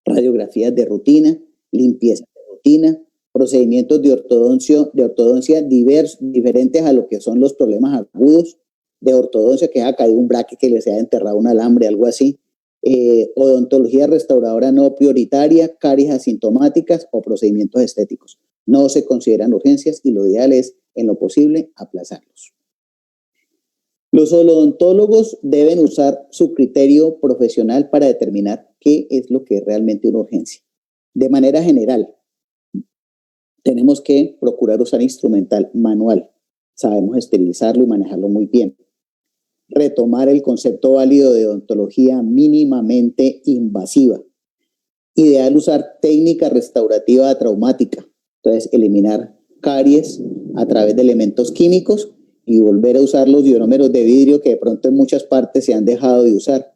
radiografías de rutina, limpieza de rutina, procedimientos de ortodoncia diferentes a lo que son los problemas agudos de ortodoncia, que ha caído un braque, que les haya enterrado un alambre, algo así, odontología restauradora no prioritaria, caries asintomáticas o procedimientos estéticos. No se consideran urgencias y lo ideal es, en lo posible, aplazarlos. Los odontólogos deben usar su criterio profesional para determinar qué es lo que es realmente una urgencia. De manera general, tenemos que procurar usar instrumental manual. Sabemos esterilizarlo y manejarlo muy bien. Retomar el concepto válido de odontología mínimamente invasiva. Ideal usar técnica restaurativa traumática. Entonces, eliminar caries a través de elementos químicos y volver a usar los ionómeros de vidrio que de pronto en muchas partes se han dejado de usar.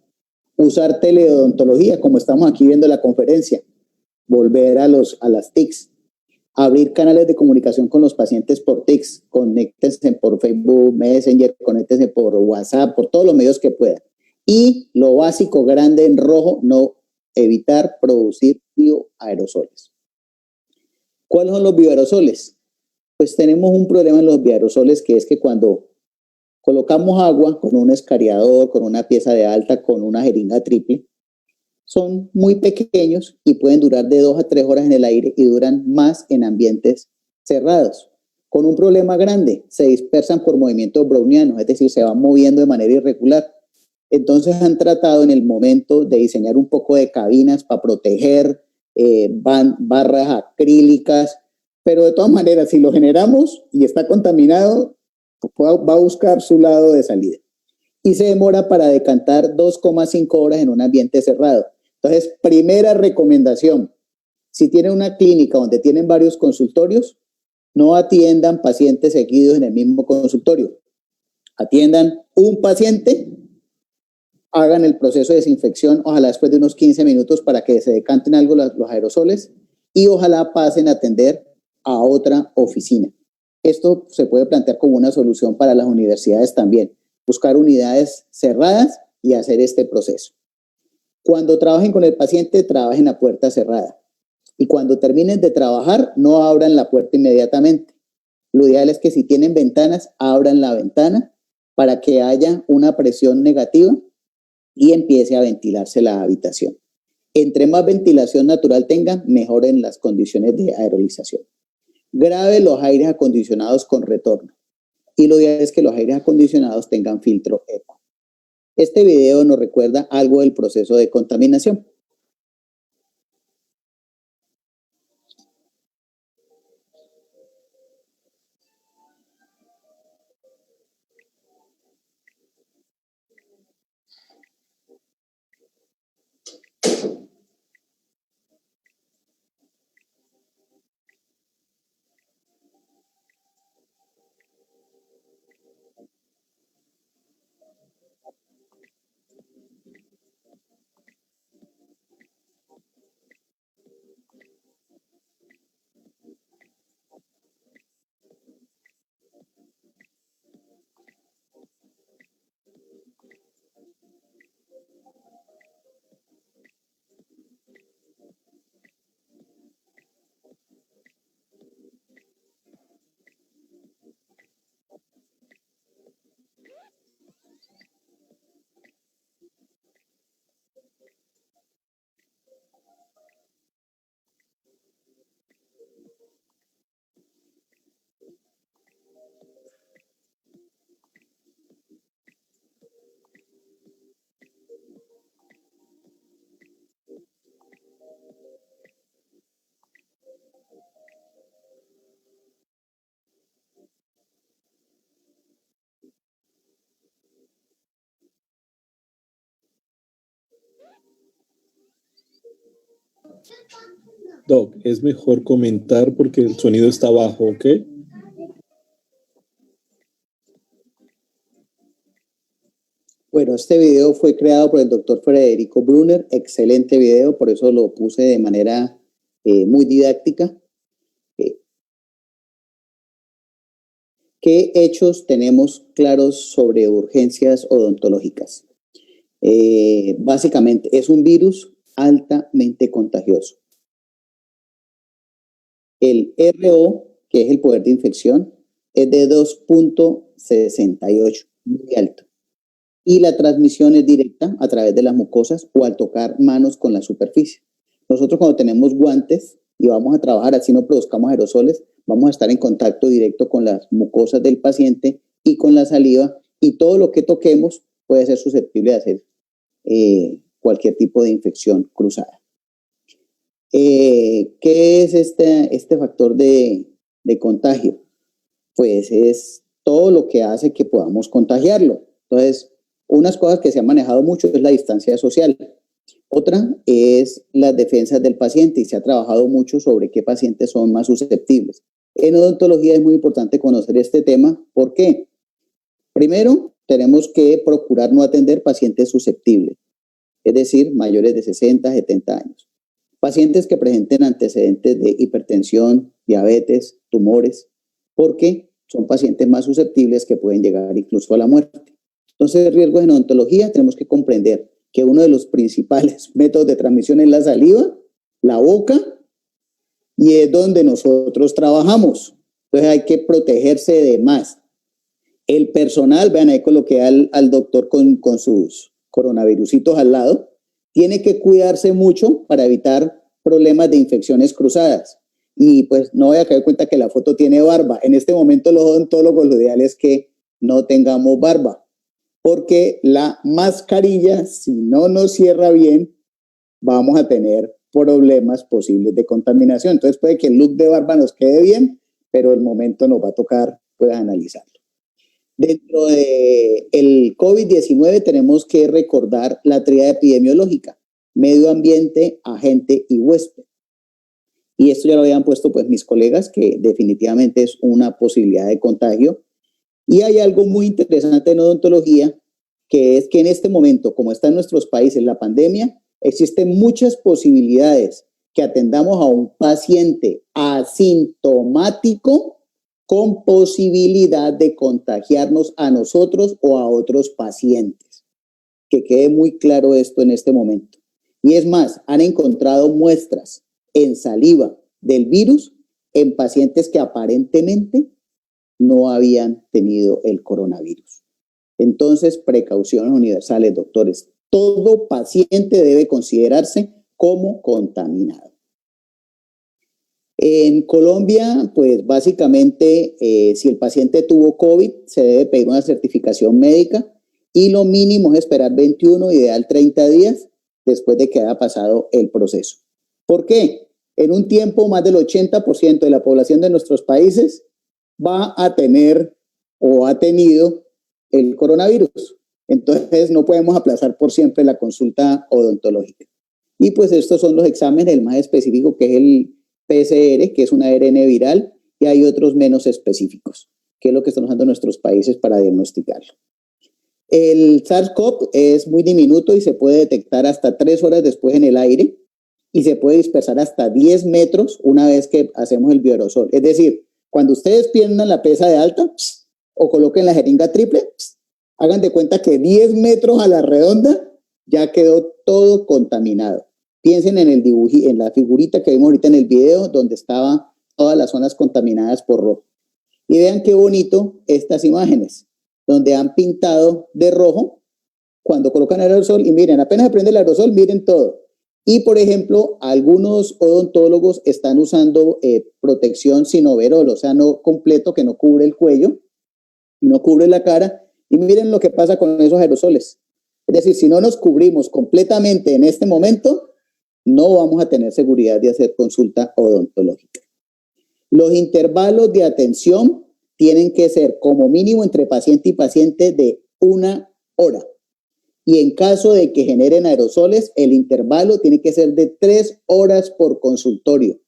Usar teleodontología, como estamos aquí viendo la conferencia. Volver a las TICs. Abrir canales de comunicación con los pacientes por TICs. Conéctense por Facebook, Messenger, conéctense por WhatsApp, por todos los medios que puedan. Y lo básico, grande en rojo, no evitar producir bioaerosoles. ¿Cuáles son los bioaerosoles? Pues tenemos un problema en los bioaerosoles, que es que cuando colocamos agua con un escariador, con una pieza de alta, con una jeringa triple, son muy pequeños y pueden durar de 2 a 3 horas en el aire y duran más en ambientes cerrados. Con un problema grande, se dispersan por movimientos brownianos, es decir, se van moviendo de manera irregular. Entonces han tratado en el momento de diseñar un poco de cabinas para proteger, barras acrílicas, pero de todas maneras, si lo generamos y está contaminado, va a buscar su lado de salida. Y se demora para decantar 2,5 horas en un ambiente cerrado. Entonces, primera recomendación, si tienen una clínica donde tienen varios consultorios, no atiendan pacientes seguidos en el mismo consultorio. Atiendan un paciente, hagan el proceso de desinfección, ojalá después de unos 15 minutos para que se decanten algo los aerosoles y ojalá pasen a atender a otra oficina. Esto se puede plantear como una solución para las universidades también, buscar unidades cerradas y hacer este proceso. Cuando trabajen con el paciente, trabajen a puerta cerrada. Y cuando terminen de trabajar, no abran la puerta inmediatamente. Lo ideal es que si tienen ventanas, abran la ventana para que haya una presión negativa y empiece a ventilarse la habitación. Entre más ventilación natural tengan, mejoren las condiciones de aerolización. Grabe los aires acondicionados con retorno. Y lo ideal es que los aires acondicionados tengan filtro EPA. Este video nos recuerda algo del proceso de contaminación. Doc, es mejor comentar porque el sonido está bajo, ¿ok? Bueno, este video fue creado por el doctor Federico Brunner, excelente video, por eso lo puse de manera muy didáctica. ¿Qué hechos tenemos claros sobre urgencias odontológicas? Básicamente, es un virus altamente contagioso. El RO, que es el poder de infección, es de 2.68, muy alto. Y la transmisión es directa a través de las mucosas o al tocar manos con la superficie. Nosotros cuando tenemos guantes y vamos a trabajar, así no produzcamos aerosoles, vamos a estar en contacto directo con las mucosas del paciente y con la saliva, y todo lo que toquemos puede ser susceptible de hacer cualquier tipo de infección cruzada. ¿Qué es este factor de contagio? Pues es todo lo que hace que podamos contagiarlo. Entonces, unas cosas que se han manejado mucho es la distancia social. Otra es las defensas del paciente, y se ha trabajado mucho sobre qué pacientes son más susceptibles. En odontología es muy importante conocer este tema. ¿Por qué? Primero, tenemos que procurar no atender pacientes susceptibles, es decir, mayores de 60, 70 años. Pacientes que presenten antecedentes de hipertensión, diabetes, tumores, porque son pacientes más susceptibles que pueden llegar incluso a la muerte. Entonces, riesgos en odontología, tenemos que comprender que uno de los principales métodos de transmisión es la saliva, la boca, y es donde nosotros trabajamos. Entonces hay que protegerse de más. El personal, vean, ahí coloqué al doctor con sus coronavirusitos al lado, tiene que cuidarse mucho para evitar problemas de infecciones cruzadas. Y pues no voy a caer cuenta que la foto tiene barba. En este momento los odontólogos, lo ideal es que no tengamos barba, porque la mascarilla, si no nos cierra bien, vamos a tener problemas posibles de contaminación. Entonces puede que el look de barba nos quede bien, pero el momento nos va a tocar pues analizarlo. Dentro del COVID-19 tenemos que recordar la tríada epidemiológica: medio ambiente, agente y huésped. Y esto ya lo habían puesto pues mis colegas, que definitivamente es una posibilidad de contagio. Y hay algo muy interesante en odontología, que es que en este momento, como está en nuestros países la pandemia, existen muchas posibilidades que atendamos a un paciente asintomático con posibilidad de contagiarnos a nosotros o a otros pacientes. Que quede muy claro esto en este momento. Y es más, han encontrado muestras en saliva del virus en pacientes que aparentemente no habían tenido el coronavirus. Entonces, precauciones universales, doctores. Todo paciente debe considerarse como contaminado. En Colombia, pues básicamente, si el paciente tuvo COVID, se debe pedir una certificación médica, y lo mínimo es esperar 21, ideal 30 días después de que haya pasado el proceso. ¿Por qué? En un tiempo, más del 80% de la población de nuestros países va a tener o ha tenido el coronavirus. Entonces, no podemos aplazar por siempre la consulta odontológica. Y pues estos son los exámenes, el más específico, que es el PCR, que es un ARN viral, y hay otros menos específicos, que es lo que están usando nuestros países para diagnosticarlo. El SARS-CoV es muy diminuto y se puede detectar hasta 3 horas después en el aire, y se puede dispersar hasta 10 metros una vez que hacemos el bioaerosol. Es decir, cuando ustedes pierdan la pesa de alta o coloquen la jeringa triple, hagan de cuenta que 10 metros a la redonda ya quedó todo contaminado. Piensen en el en la figurita que vimos ahorita en el video, donde estaban todas las zonas contaminadas por rojo. Y vean qué bonito estas imágenes, donde han pintado de rojo cuando colocan el aerosol, y miren, apenas se prende el aerosol, miren todo. Y, por ejemplo, algunos odontólogos están usando protección sin overol, o sea, no completo, que no cubre el cuello y no cubre la cara. Y miren lo que pasa con esos aerosoles. Es decir, si no nos cubrimos completamente en este momento, no vamos a tener seguridad de hacer consulta odontológica. Los intervalos de atención tienen que ser como mínimo entre paciente y paciente de 1 hora. Y en caso de que generen aerosoles, el intervalo tiene que ser de 3 horas por consultorio,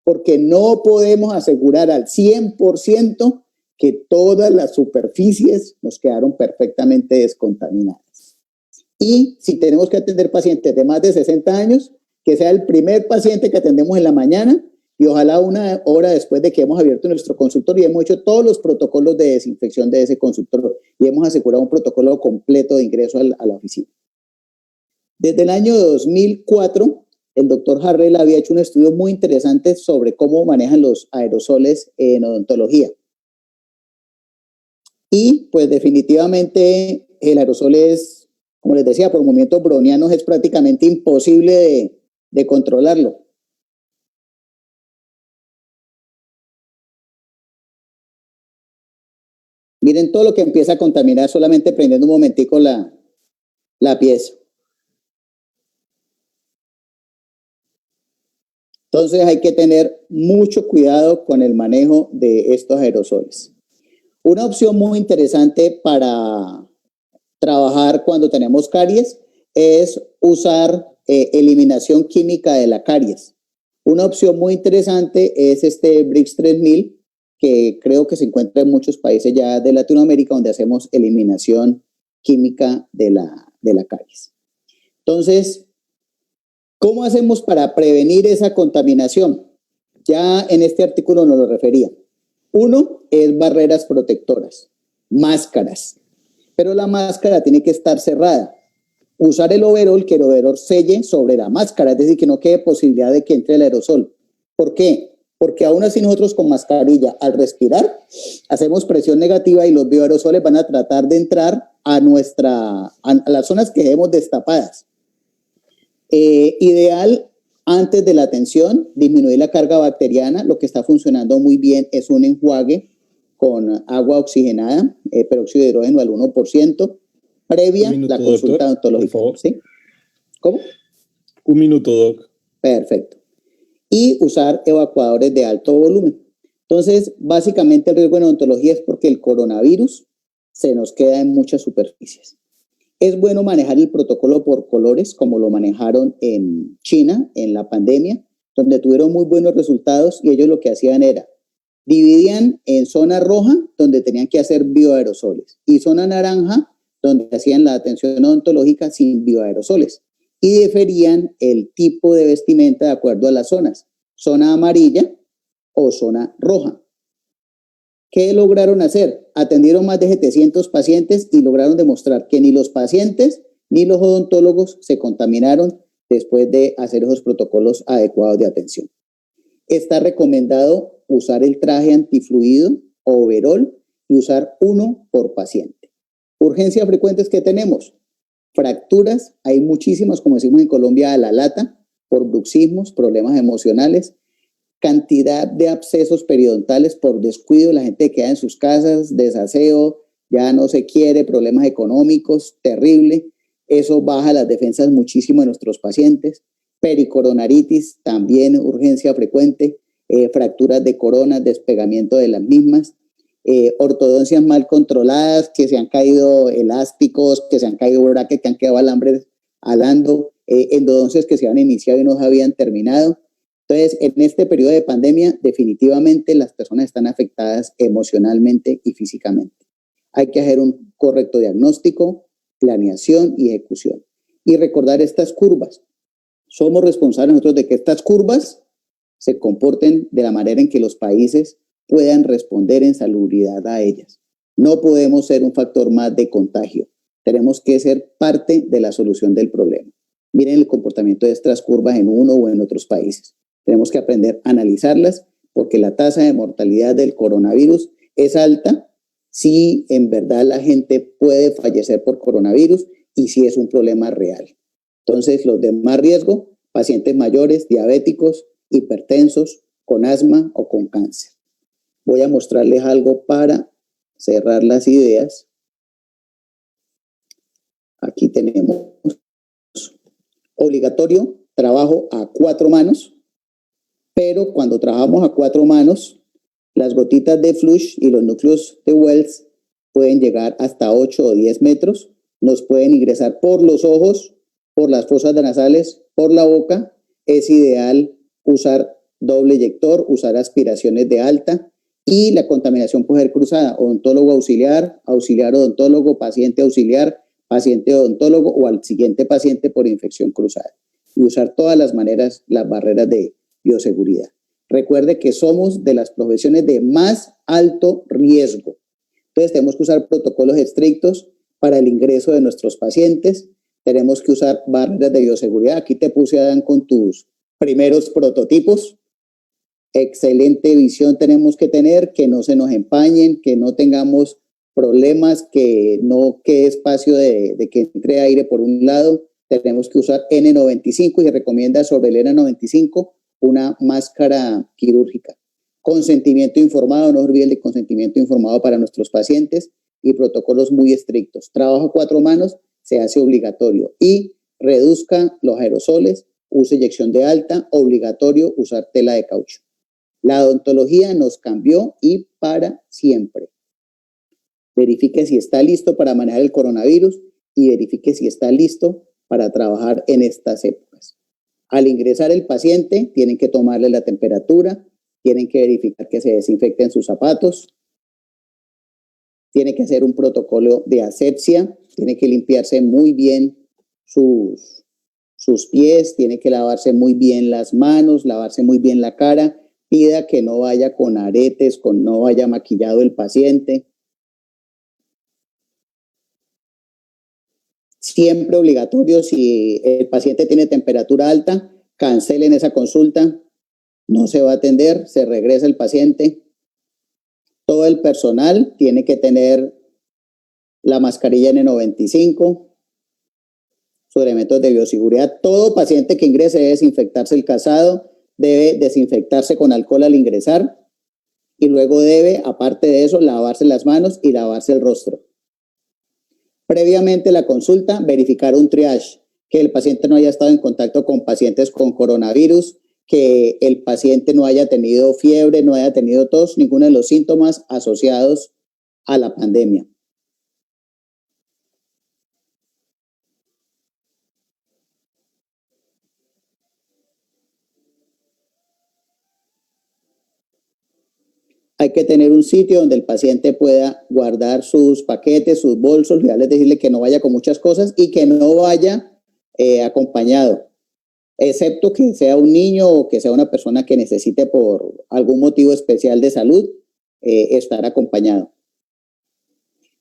porque no podemos asegurar al 100% que todas las superficies nos quedaron perfectamente descontaminadas. Y si tenemos que atender pacientes de más de 60 años, que sea el primer paciente que atendemos en la mañana, y ojalá 1 hora después de que hemos abierto nuestro consultorio y hemos hecho todos los protocolos de desinfección de ese consultorio y hemos asegurado un protocolo completo de ingreso a la oficina. Desde el año 2004 el doctor Harrell había hecho un estudio muy interesante sobre cómo manejan los aerosoles en odontología. Y pues definitivamente el aerosol es, como les decía, por movimientos brownianos es prácticamente imposible de controlarlo. Miren todo lo que empieza a contaminar solamente prendiendo un momentico la pieza. Entonces hay que tener mucho cuidado con el manejo de estos aerosoles. Una opción muy interesante para trabajar cuando tenemos caries es usar eliminación química de la caries. Una opción muy interesante es este Brix 3000, que creo que se encuentra en muchos países ya de Latinoamérica, donde hacemos eliminación química de la caries. Entonces, ¿cómo hacemos para prevenir esa contaminación? Ya en este artículo nos lo refería. Uno es barreras protectoras, máscaras, pero la máscara tiene que estar cerrada. Usar el overol, que el overol selle sobre la máscara, es decir, que no quede posibilidad de que entre el aerosol. ¿Por qué? Porque aún así nosotros con mascarilla, al respirar, hacemos presión negativa y los bioaerosoles van a tratar de entrar a las zonas que dejemos destapadas. Ideal, antes de la atención, disminuir la carga bacteriana. Lo que está funcionando muy bien es un enjuague con agua oxigenada, peróxido de hidrógeno al 1%, previa la consulta odontológica. ¿Sí? ¿Cómo? Un minuto, doc. Perfecto. Y usar evacuadores de alto volumen. Entonces, básicamente el riesgo en odontología es porque el coronavirus se nos queda en muchas superficies. Es bueno manejar el protocolo por colores, como lo manejaron en China en la pandemia, donde tuvieron muy buenos resultados y ellos lo que hacían era, dividían en zona roja, donde tenían que hacer bioaerosoles, y zona naranja, donde hacían la atención odontológica sin bioaerosoles, y diferían el tipo de vestimenta de acuerdo a las zonas, zona amarilla o zona roja. ¿Qué lograron hacer? Atendieron más de 700 pacientes y lograron demostrar que ni los pacientes ni los odontólogos se contaminaron después de hacer esos protocolos adecuados de atención. Está recomendado usar el traje antifluido o overol y usar uno por paciente. Urgencias frecuentes que tenemos. Fracturas, hay muchísimas, como decimos en Colombia, a la lata, por bruxismos, problemas emocionales. Cantidad de abscesos periodontales por descuido, la gente queda en sus casas, desaseo, ya no se quiere, problemas económicos, terrible. Eso baja las defensas muchísimo de nuestros pacientes. Pericoronaritis, también urgencia frecuente. Fracturas de coronas, despegamiento de las mismas. Ortodoncias mal controladas, que se han caído elásticos, que se han caído brackets, que han quedado alambres alando. Endodoncias que se han iniciado y no se habían terminado. Entonces, en este periodo de pandemia, definitivamente las personas están afectadas emocionalmente y físicamente. Hay que hacer un correcto diagnóstico, planeación y ejecución. Y recordar estas curvas. Somos responsables nosotros de que estas curvas se comporten de la manera en que los países puedan responder en salubridad a ellas. No podemos ser un factor más de contagio. Tenemos que ser parte de la solución del problema. Miren el comportamiento de estas curvas en uno o en otros países. Tenemos que aprender a analizarlas porque la tasa de mortalidad del coronavirus es alta si en verdad la gente puede fallecer por coronavirus y si es un problema real. Entonces, los de más riesgo, pacientes mayores, diabéticos, hipertensos, con asma o con cáncer. Voy a mostrarles algo para cerrar las ideas. Aquí tenemos obligatorio trabajo a 4 manos. Pero cuando trabajamos a 4 manos, las gotitas de flush y los núcleos de Wells pueden llegar hasta 8 o 10 metros. Nos pueden ingresar por los ojos, por las fosas nasales, por la boca. Es ideal usar doble eyector, usar aspiraciones de alta y la contaminación puede ser cruzada. Odontólogo auxiliar, auxiliar odontólogo, paciente auxiliar, paciente odontólogo o al siguiente paciente por infección cruzada. Y usar todas las maneras, las barreras de bioseguridad. Recuerde que somos de las profesiones de más alto riesgo. Entonces tenemos que usar protocolos estrictos para el ingreso de nuestros pacientes. tenemos que usar barreras de bioseguridad. Aquí te puse, Adán, con tus primeros prototipos. Excelente visión tenemos que tener, que no se nos empañen, que no tengamos problemas, que no quede espacio de que entre aire por un lado. Tenemos que usar N95 y se recomienda sobre el N95 una máscara quirúrgica. Consentimiento informado, no olviden de consentimiento informado para nuestros pacientes y protocolos muy estrictos. Trabajo a 4 manos se hace obligatorio y reduzca los aerosoles, use inyección de alta, obligatorio usar tela de caucho. La odontología nos cambió y para siempre. Verifique si está listo para manejar el coronavirus y verifique si está listo para trabajar en estas épocas. Al ingresar el paciente, tienen que tomarle la temperatura, tienen que verificar que se desinfecten sus zapatos, tiene que hacer un protocolo de asepsia, tiene que limpiarse muy bien sus pies, tiene que lavarse muy bien las manos, lavarse muy bien la cara, pida que no vaya con aretes, no vaya maquillado el paciente. Siempre obligatorio, si el paciente tiene temperatura alta, cancelen esa consulta, no se va a atender, se regresa el paciente. Todo el personal tiene que tener la mascarilla N95, sus elementos de bioseguridad. Todo paciente que ingrese debe desinfectarse el calzado, debe desinfectarse con alcohol al ingresar y luego debe, aparte de eso, lavarse las manos y lavarse el rostro. Previamente la consulta, verificar un triage, que el paciente no haya estado en contacto con pacientes con coronavirus, que el paciente no haya tenido fiebre, no haya tenido tos, ninguno de los síntomas asociados a la pandemia. Hay que tener un sitio donde el paciente pueda guardar sus paquetes, sus bolsos, decirle que no vaya con muchas cosas y que no vaya acompañado, excepto que sea un niño o que sea una persona que necesite por algún motivo especial de salud estar acompañado.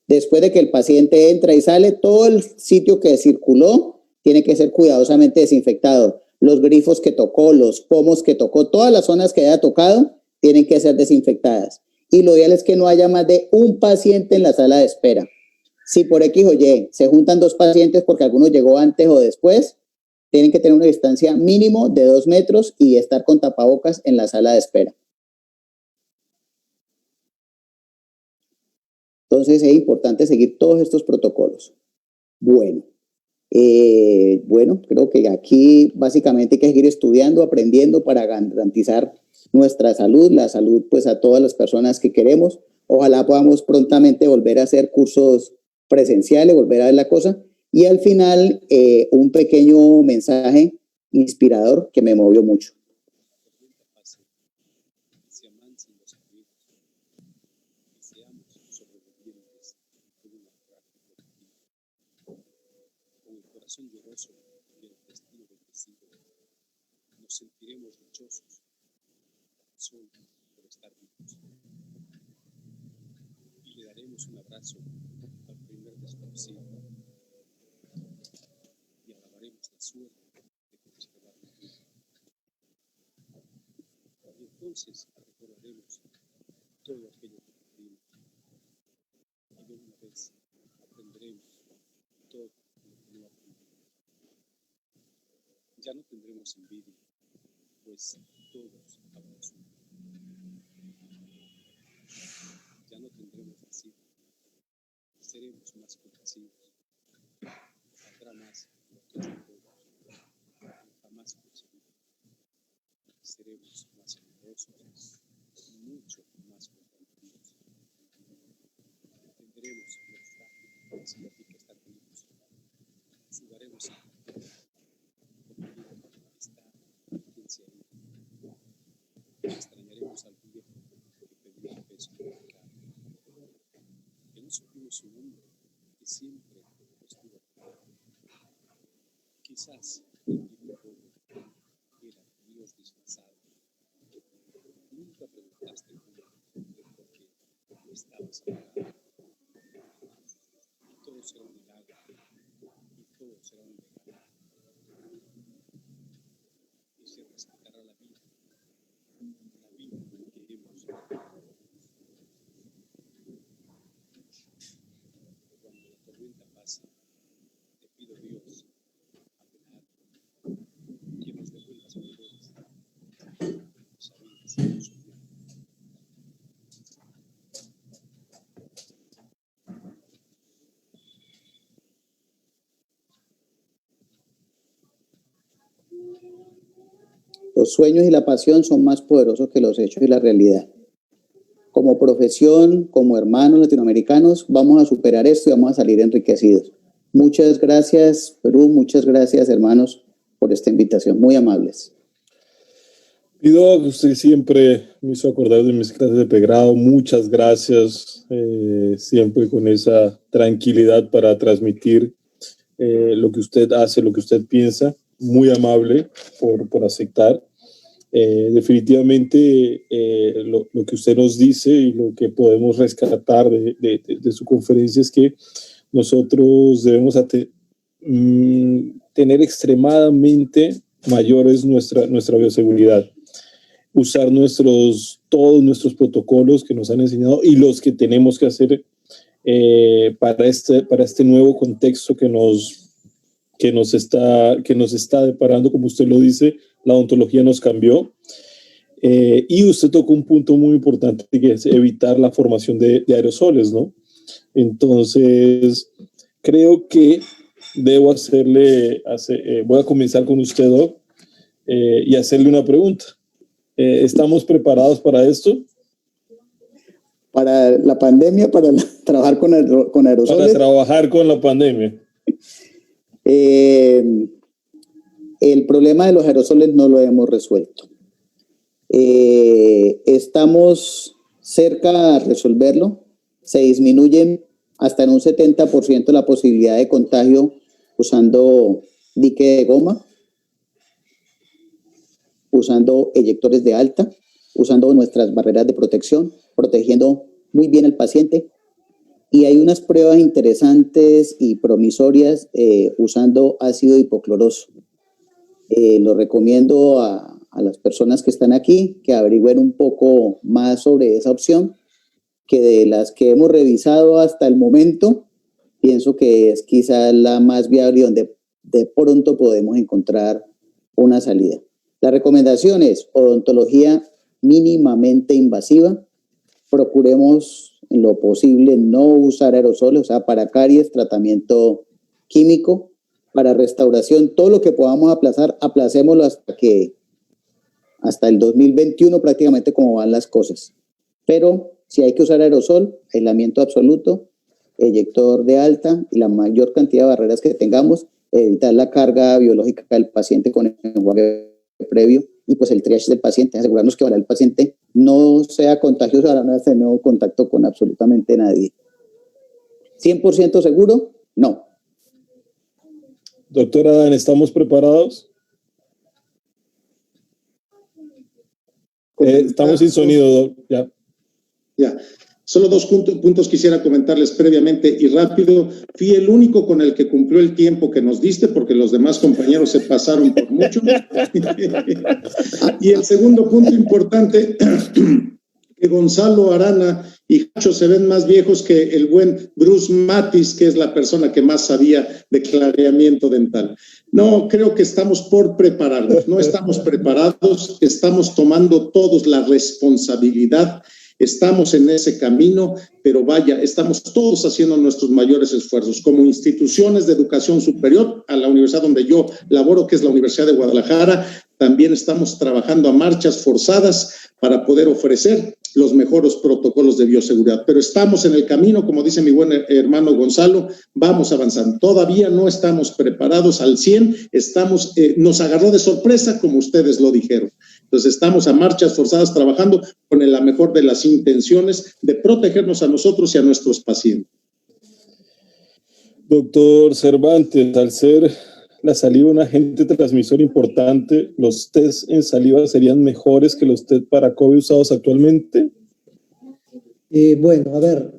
Después de que el paciente entra y sale, todo el sitio que circuló tiene que ser cuidadosamente desinfectado. Los grifos que tocó, los pomos que tocó, todas las zonas que haya tocado tienen que ser desinfectadas. Y lo ideal es que no haya más de un paciente en la sala de espera. Si por X o Y se juntan 2 pacientes porque alguno llegó antes o después, tienen que tener una distancia mínimo de 2 metros y estar con tapabocas en la sala de espera. Entonces es importante seguir todos estos protocolos. Bueno, creo que aquí básicamente hay que seguir estudiando, aprendiendo para garantizar nuestra salud, la salud pues a todas las personas que queremos. Ojalá podamos prontamente volver a hacer cursos presenciales, volver a ver la cosa. Y al final, un pequeño mensaje inspirador que me movió mucho. Lloroso y el destino bendecido, nos sentiremos dichosos solo por estar vivos. Y le daremos un abrazo al primer desconocido y alabaremos la suerte de conservarlo vivo. Y entonces recordaremos todo aquello que vivimos y de una vez aprenderemos todo lo que no aprendimos. Ya no tendremos envidia, pues todos habremos uno. Ya no tendremos vacío, seremos más compasivos. Habrá más lo que jamás conseguimos. Seremos más amorosos, mucho más comprensivos. Entenderemos lo frágil significa estar vivos. Sudaremos a extrañaremos al viejo que pedía un beso en la cara, que no supimos su nombre, que siempre estuvo conmigo. Quizás el viejo pobre era Dios disfrazado. Nunca preguntaste por qué estabas apagado. Todo será un milagro y todo será un vida que hemos cuando la tormenta pasa, te pido Dios, apelar, que nos devuelvas mejores, sabiendo que somos humanos. Los sueños y la pasión son más poderosos que los hechos y la realidad. Como profesión, como hermanos latinoamericanos, vamos a superar esto y vamos a salir enriquecidos. Muchas gracias, Perú. Muchas gracias, hermanos, por esta invitación. Muy amables. Pido que usted siempre me hizo acordar de mis clases de pregrado. Muchas gracias, siempre con esa tranquilidad para transmitir lo que usted hace, lo que usted piensa. Muy amable por aceptar. Definitivamente lo que usted nos dice y lo que podemos rescatar de su conferencia es que nosotros debemos tener extremadamente mayores nuestra bioseguridad, usar todos nuestros protocolos que nos han enseñado y los que tenemos que hacer para este nuevo contexto que nos está deparando. Como usted lo dice, la odontología nos cambió, y usted tocó un punto muy importante, que es evitar la formación de aerosoles, ¿no? Entonces, creo que debo voy a comenzar con usted, Doc, y hacerle una pregunta. ¿Estamos preparados para esto? Para la pandemia, para trabajar con aerosoles. Para trabajar con la pandemia. El problema de los aerosoles no lo hemos resuelto. Estamos cerca a resolverlo. Se disminuye hasta en un 70% la posibilidad de contagio usando dique de goma, usando eyectores de alta, usando nuestras barreras de protección, protegiendo muy bien al paciente. Y hay unas pruebas interesantes y promisorias usando ácido hipocloroso. Lo recomiendo a las personas que están aquí que averigüen un poco más sobre esa opción, que de las que hemos revisado hasta el momento, pienso que es quizá la más viable y donde de pronto podemos encontrar una salida. La recomendación es odontología mínimamente invasiva. Procuremos en lo posible no usar aerosoles, o sea, para caries, tratamiento químico, para restauración, todo lo que podamos aplazar, aplacémoslo hasta el 2021 prácticamente, como van las cosas. Pero si hay que usar aerosol, aislamiento absoluto, eyector de alta y la mayor cantidad de barreras que tengamos, evitar la carga biológica del paciente con el enjuague previo y pues el triage del paciente, asegurarnos que el paciente no sea contagioso para no tener nuevo contacto con absolutamente nadie. ¿100% seguro? No. Doctora Dan, ¿estamos preparados? Estamos sin sonido, Doc. Ya. Solo dos puntos quisiera comentarles previamente y rápido. Fui el único con el que cumplió el tiempo que nos diste, porque los demás compañeros se pasaron por mucho. Y el segundo punto importante, que Gonzalo Arana y Hacho se ven más viejos que el buen Bruce Matis, que es la persona que más sabía de clareamiento dental. No, creo que estamos por prepararnos. No estamos preparados, estamos tomando todos la responsabilidad. Estamos en ese camino, pero vaya, estamos todos haciendo nuestros mayores esfuerzos. Como instituciones de educación superior, a la universidad donde yo laboro, que es la Universidad de Guadalajara, también estamos trabajando a marchas forzadas para poder ofrecer los mejores protocolos de bioseguridad. Pero estamos en el camino, como dice mi buen hermano Gonzalo, vamos avanzando. Todavía no estamos preparados al 100, nos agarró de sorpresa, como ustedes lo dijeron. Entonces estamos a marchas forzadas trabajando con la mejor de las intenciones de protegernos a nosotros y a nuestros pacientes. Doctor Cervantes, al ser la saliva un agente transmisor importante, ¿los test en saliva serían mejores que los test para COVID usados actualmente? Bueno, a ver,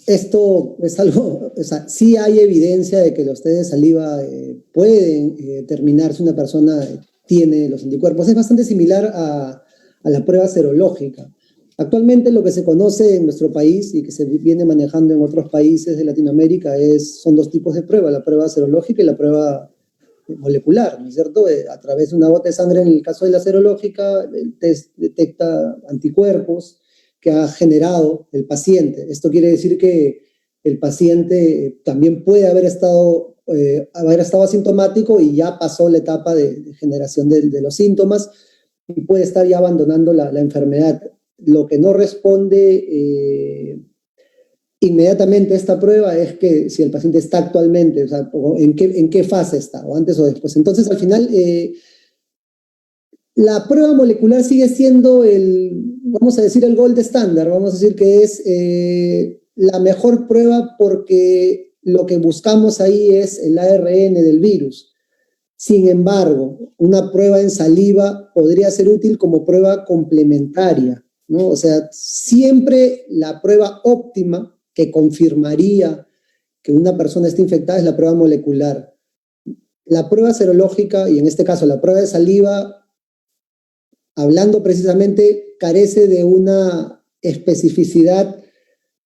esto es algo, o sea, sí hay evidencia de que los test de saliva pueden determinar si una persona tiene los anticuerpos. Es bastante similar a la prueba serológica. Actualmente lo que se conoce en nuestro país y que se viene manejando en otros países de Latinoamérica son dos tipos de prueba, la prueba serológica y la prueba molecular, ¿no es cierto? A través de una gota de sangre, en el caso de la serológica, el test detecta anticuerpos que ha generado el paciente. Esto quiere decir que el paciente también puede haber estado asintomático y ya pasó la etapa de generación de los síntomas y puede estar ya abandonando la enfermedad. Lo que no responde inmediatamente a esta prueba es que si el paciente está actualmente, o sea, en qué fase está, o antes o después. Entonces, al final, la prueba molecular sigue siendo vamos a decir, el gold standard, vamos a decir que es la mejor prueba porque lo que buscamos ahí es el ARN del virus. Sin embargo, una prueba en saliva podría ser útil como prueba complementaria, ¿no? O sea, siempre la prueba óptima que confirmaría que una persona está infectada es la prueba molecular. La prueba serológica, y en este caso la prueba de saliva, hablando precisamente, carece de una especificidad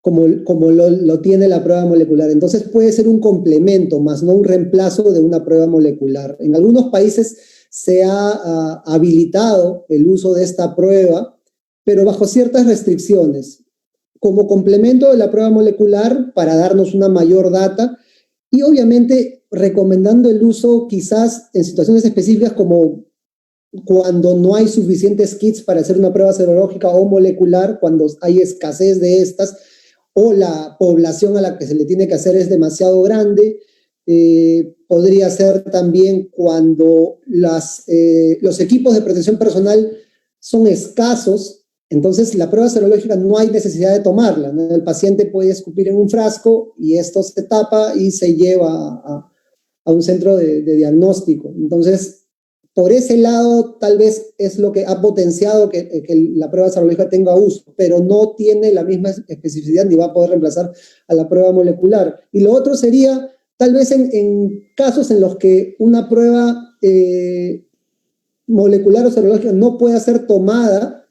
como lo tiene la prueba molecular. Entonces puede ser un complemento, más no un reemplazo de una prueba molecular. En algunos países se ha habilitado el uso de esta prueba, pero bajo ciertas restricciones, como complemento de la prueba molecular para darnos una mayor data y obviamente recomendando el uso quizás en situaciones específicas como cuando no hay suficientes kits para hacer una prueba serológica o molecular, cuando hay escasez de estas, o la población a la que se le tiene que hacer es demasiado grande. Podría ser también cuando los equipos de protección personal son escasos, entonces la prueba serológica no hay necesidad de tomarla, ¿no? El paciente puede escupir en un frasco y esto se tapa y se lleva a un centro de diagnóstico. Entonces, por ese lado, tal vez es lo que ha potenciado que la prueba serológica tenga uso, pero no tiene la misma especificidad ni va a poder reemplazar a la prueba molecular. Y lo otro sería, tal vez en casos en los que una prueba molecular o serológica no pueda ser tomada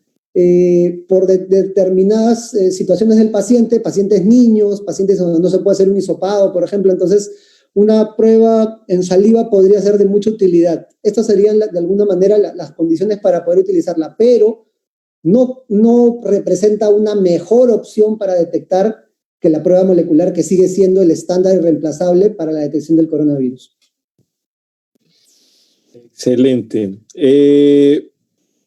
por determinadas situaciones del paciente, pacientes niños, pacientes donde no se puede hacer un hisopado, por ejemplo. Entonces, una prueba en saliva podría ser de mucha utilidad. Estas serían de alguna manera las condiciones para poder utilizarla, pero no representa una mejor opción para detectar que la prueba molecular, que sigue siendo el estándar irreemplazable para la detección del coronavirus. Excelente.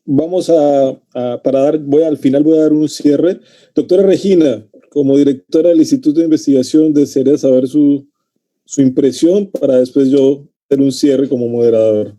Vamos al final voy a dar un cierre. Doctora Regina, como directora del Instituto de Investigación, desearía saber su impresión para después yo hacer un cierre como moderador.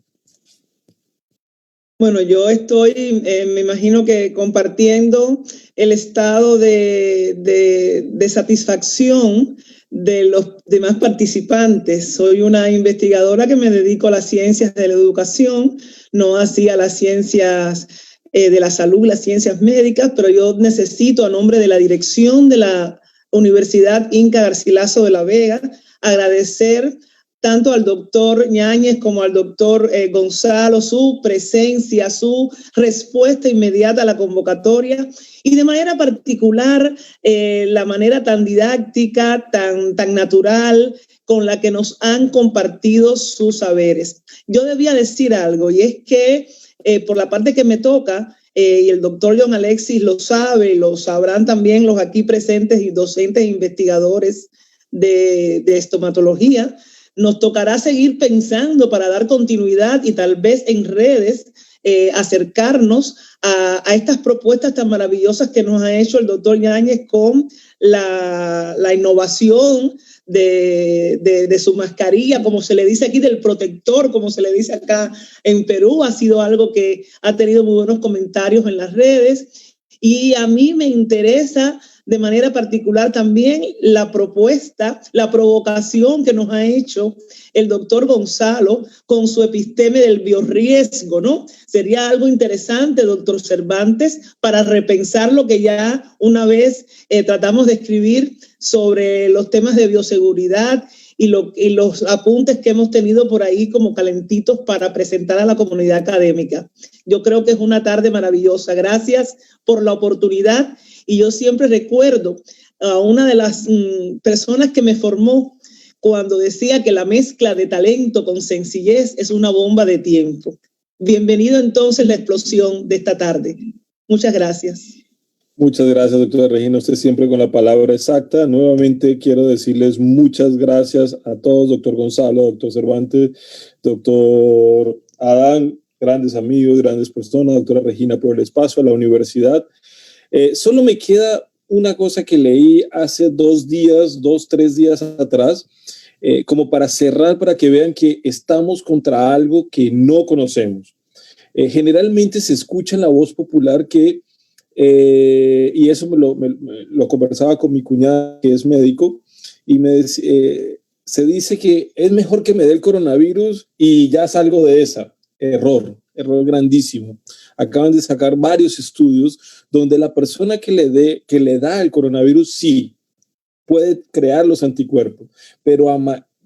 Bueno, yo estoy, me imagino que compartiendo el estado de satisfacción de los demás participantes. Soy una investigadora que me dedico a las ciencias de la educación, no así a las ciencias de la salud, las ciencias médicas, pero yo necesito, a nombre de la dirección de la Universidad Inca Garcilaso de la Vega, agradecer tanto al doctor Ñáñez como al doctor Gonzalo su presencia, su respuesta inmediata a la convocatoria y de manera particular la manera tan didáctica, tan natural con la que nos han compartido sus saberes. Yo debía decir algo y es que por la parte que me toca, y el doctor John Alexis lo sabe, lo sabrán también los aquí presentes y docentes e investigadores de estomatología, nos tocará seguir pensando para dar continuidad y tal vez en redes acercarnos a estas propuestas tan maravillosas que nos ha hecho el doctor Ñáñez con la innovación de su mascarilla, como se le dice aquí, del protector, como se le dice acá en Perú. Ha sido algo que ha tenido muy buenos comentarios en las redes y a mí me interesa de manera particular también la propuesta, la provocación que nos ha hecho el doctor Gonzalo con su episteme del biorriesgo, ¿no? Sería algo interesante, doctor Cervantes, para repensar lo que ya una vez tratamos de escribir sobre los temas de bioseguridad y los apuntes que hemos tenido por ahí como calentitos para presentar a la comunidad académica. Yo creo que es una tarde maravillosa. Gracias por la oportunidad, y yo siempre recuerdo a una de las personas que me formó cuando decía que la mezcla de talento con sencillez es una bomba de tiempo. Bienvenido entonces la explosión de esta tarde. Muchas gracias. Muchas gracias, doctora Regina. Usted siempre con la palabra exacta. Nuevamente quiero decirles muchas gracias a todos, doctor Gonzalo, doctor Cervantes, doctor Adán, grandes amigos, grandes personas, doctora Regina, por el espacio, a la universidad. Solo me queda una cosa que leí hace 3 días atrás, como para cerrar, para que vean que estamos contra algo que no conocemos. Generalmente se escucha en la voz popular que, y eso lo conversaba con mi cuñada, que es médico, y se dice que es mejor que me dé el coronavirus y ya salgo de esa. Error grandísimo. Acaban de sacar varios estudios donde la persona que le da el coronavirus sí puede crear los anticuerpos, pero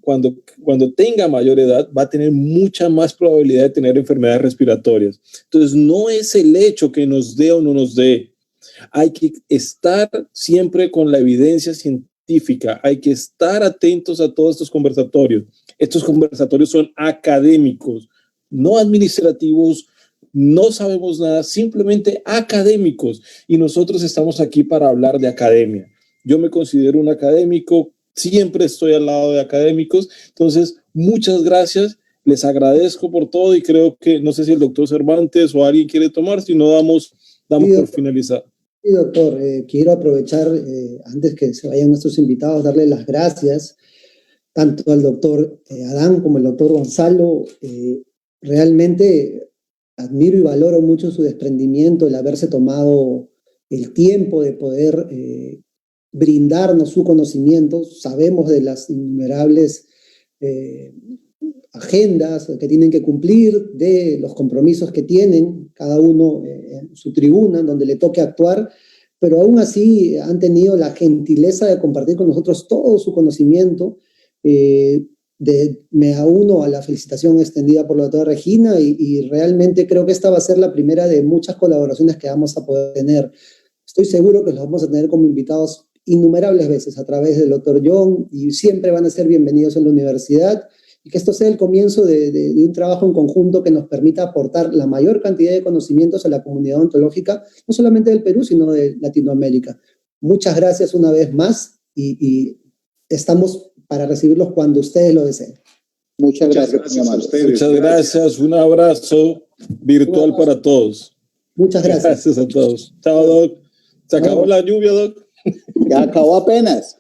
cuando tenga mayor edad va a tener mucha más probabilidad de tener enfermedades respiratorias. Entonces no es el hecho que nos dé o no nos dé. Hay que estar siempre con la evidencia científica, hay que estar atentos a todos estos conversatorios. Estos conversatorios son académicos, no administrativos, no sabemos nada, simplemente académicos, y nosotros estamos aquí para hablar de academia. Yo me considero un académico, siempre estoy al lado de académicos, entonces muchas gracias, les agradezco por todo, y creo que, no sé si el doctor Cervantes o alguien quiere tomar, si no damos por finalizar. Sí, doctor, quiero aprovechar, antes que se vayan nuestros invitados, darle las gracias tanto al doctor Adán como al doctor Gonzalo. Realmente admiro y valoro mucho su desprendimiento, el haberse tomado el tiempo de poder brindarnos su conocimiento. Sabemos de las innumerables agendas que tienen que cumplir, de los compromisos que tienen cada uno en su tribuna, en donde le toque actuar, pero aún así han tenido la gentileza de compartir con nosotros todo su conocimiento. Me uno a la felicitación extendida por la doctora Regina, y realmente creo que esta va a ser la primera de muchas colaboraciones que vamos a poder tener. Estoy seguro que los vamos a tener como invitados innumerables veces a través del doctor John, y siempre van a ser bienvenidos en la universidad, y que esto sea el comienzo de un trabajo en conjunto que nos permita aportar la mayor cantidad de conocimientos a la comunidad odontológica, no solamente del Perú, sino de Latinoamérica. Muchas gracias una vez más, y estamos para recibirlos cuando ustedes lo deseen. Muchas gracias a ustedes. Muchas gracias. Un abrazo virtual para todos. Muchas gracias. Gracias a todos. Chao, Doc. ¿Se acabó la lluvia, Doc? Ya acabó apenas.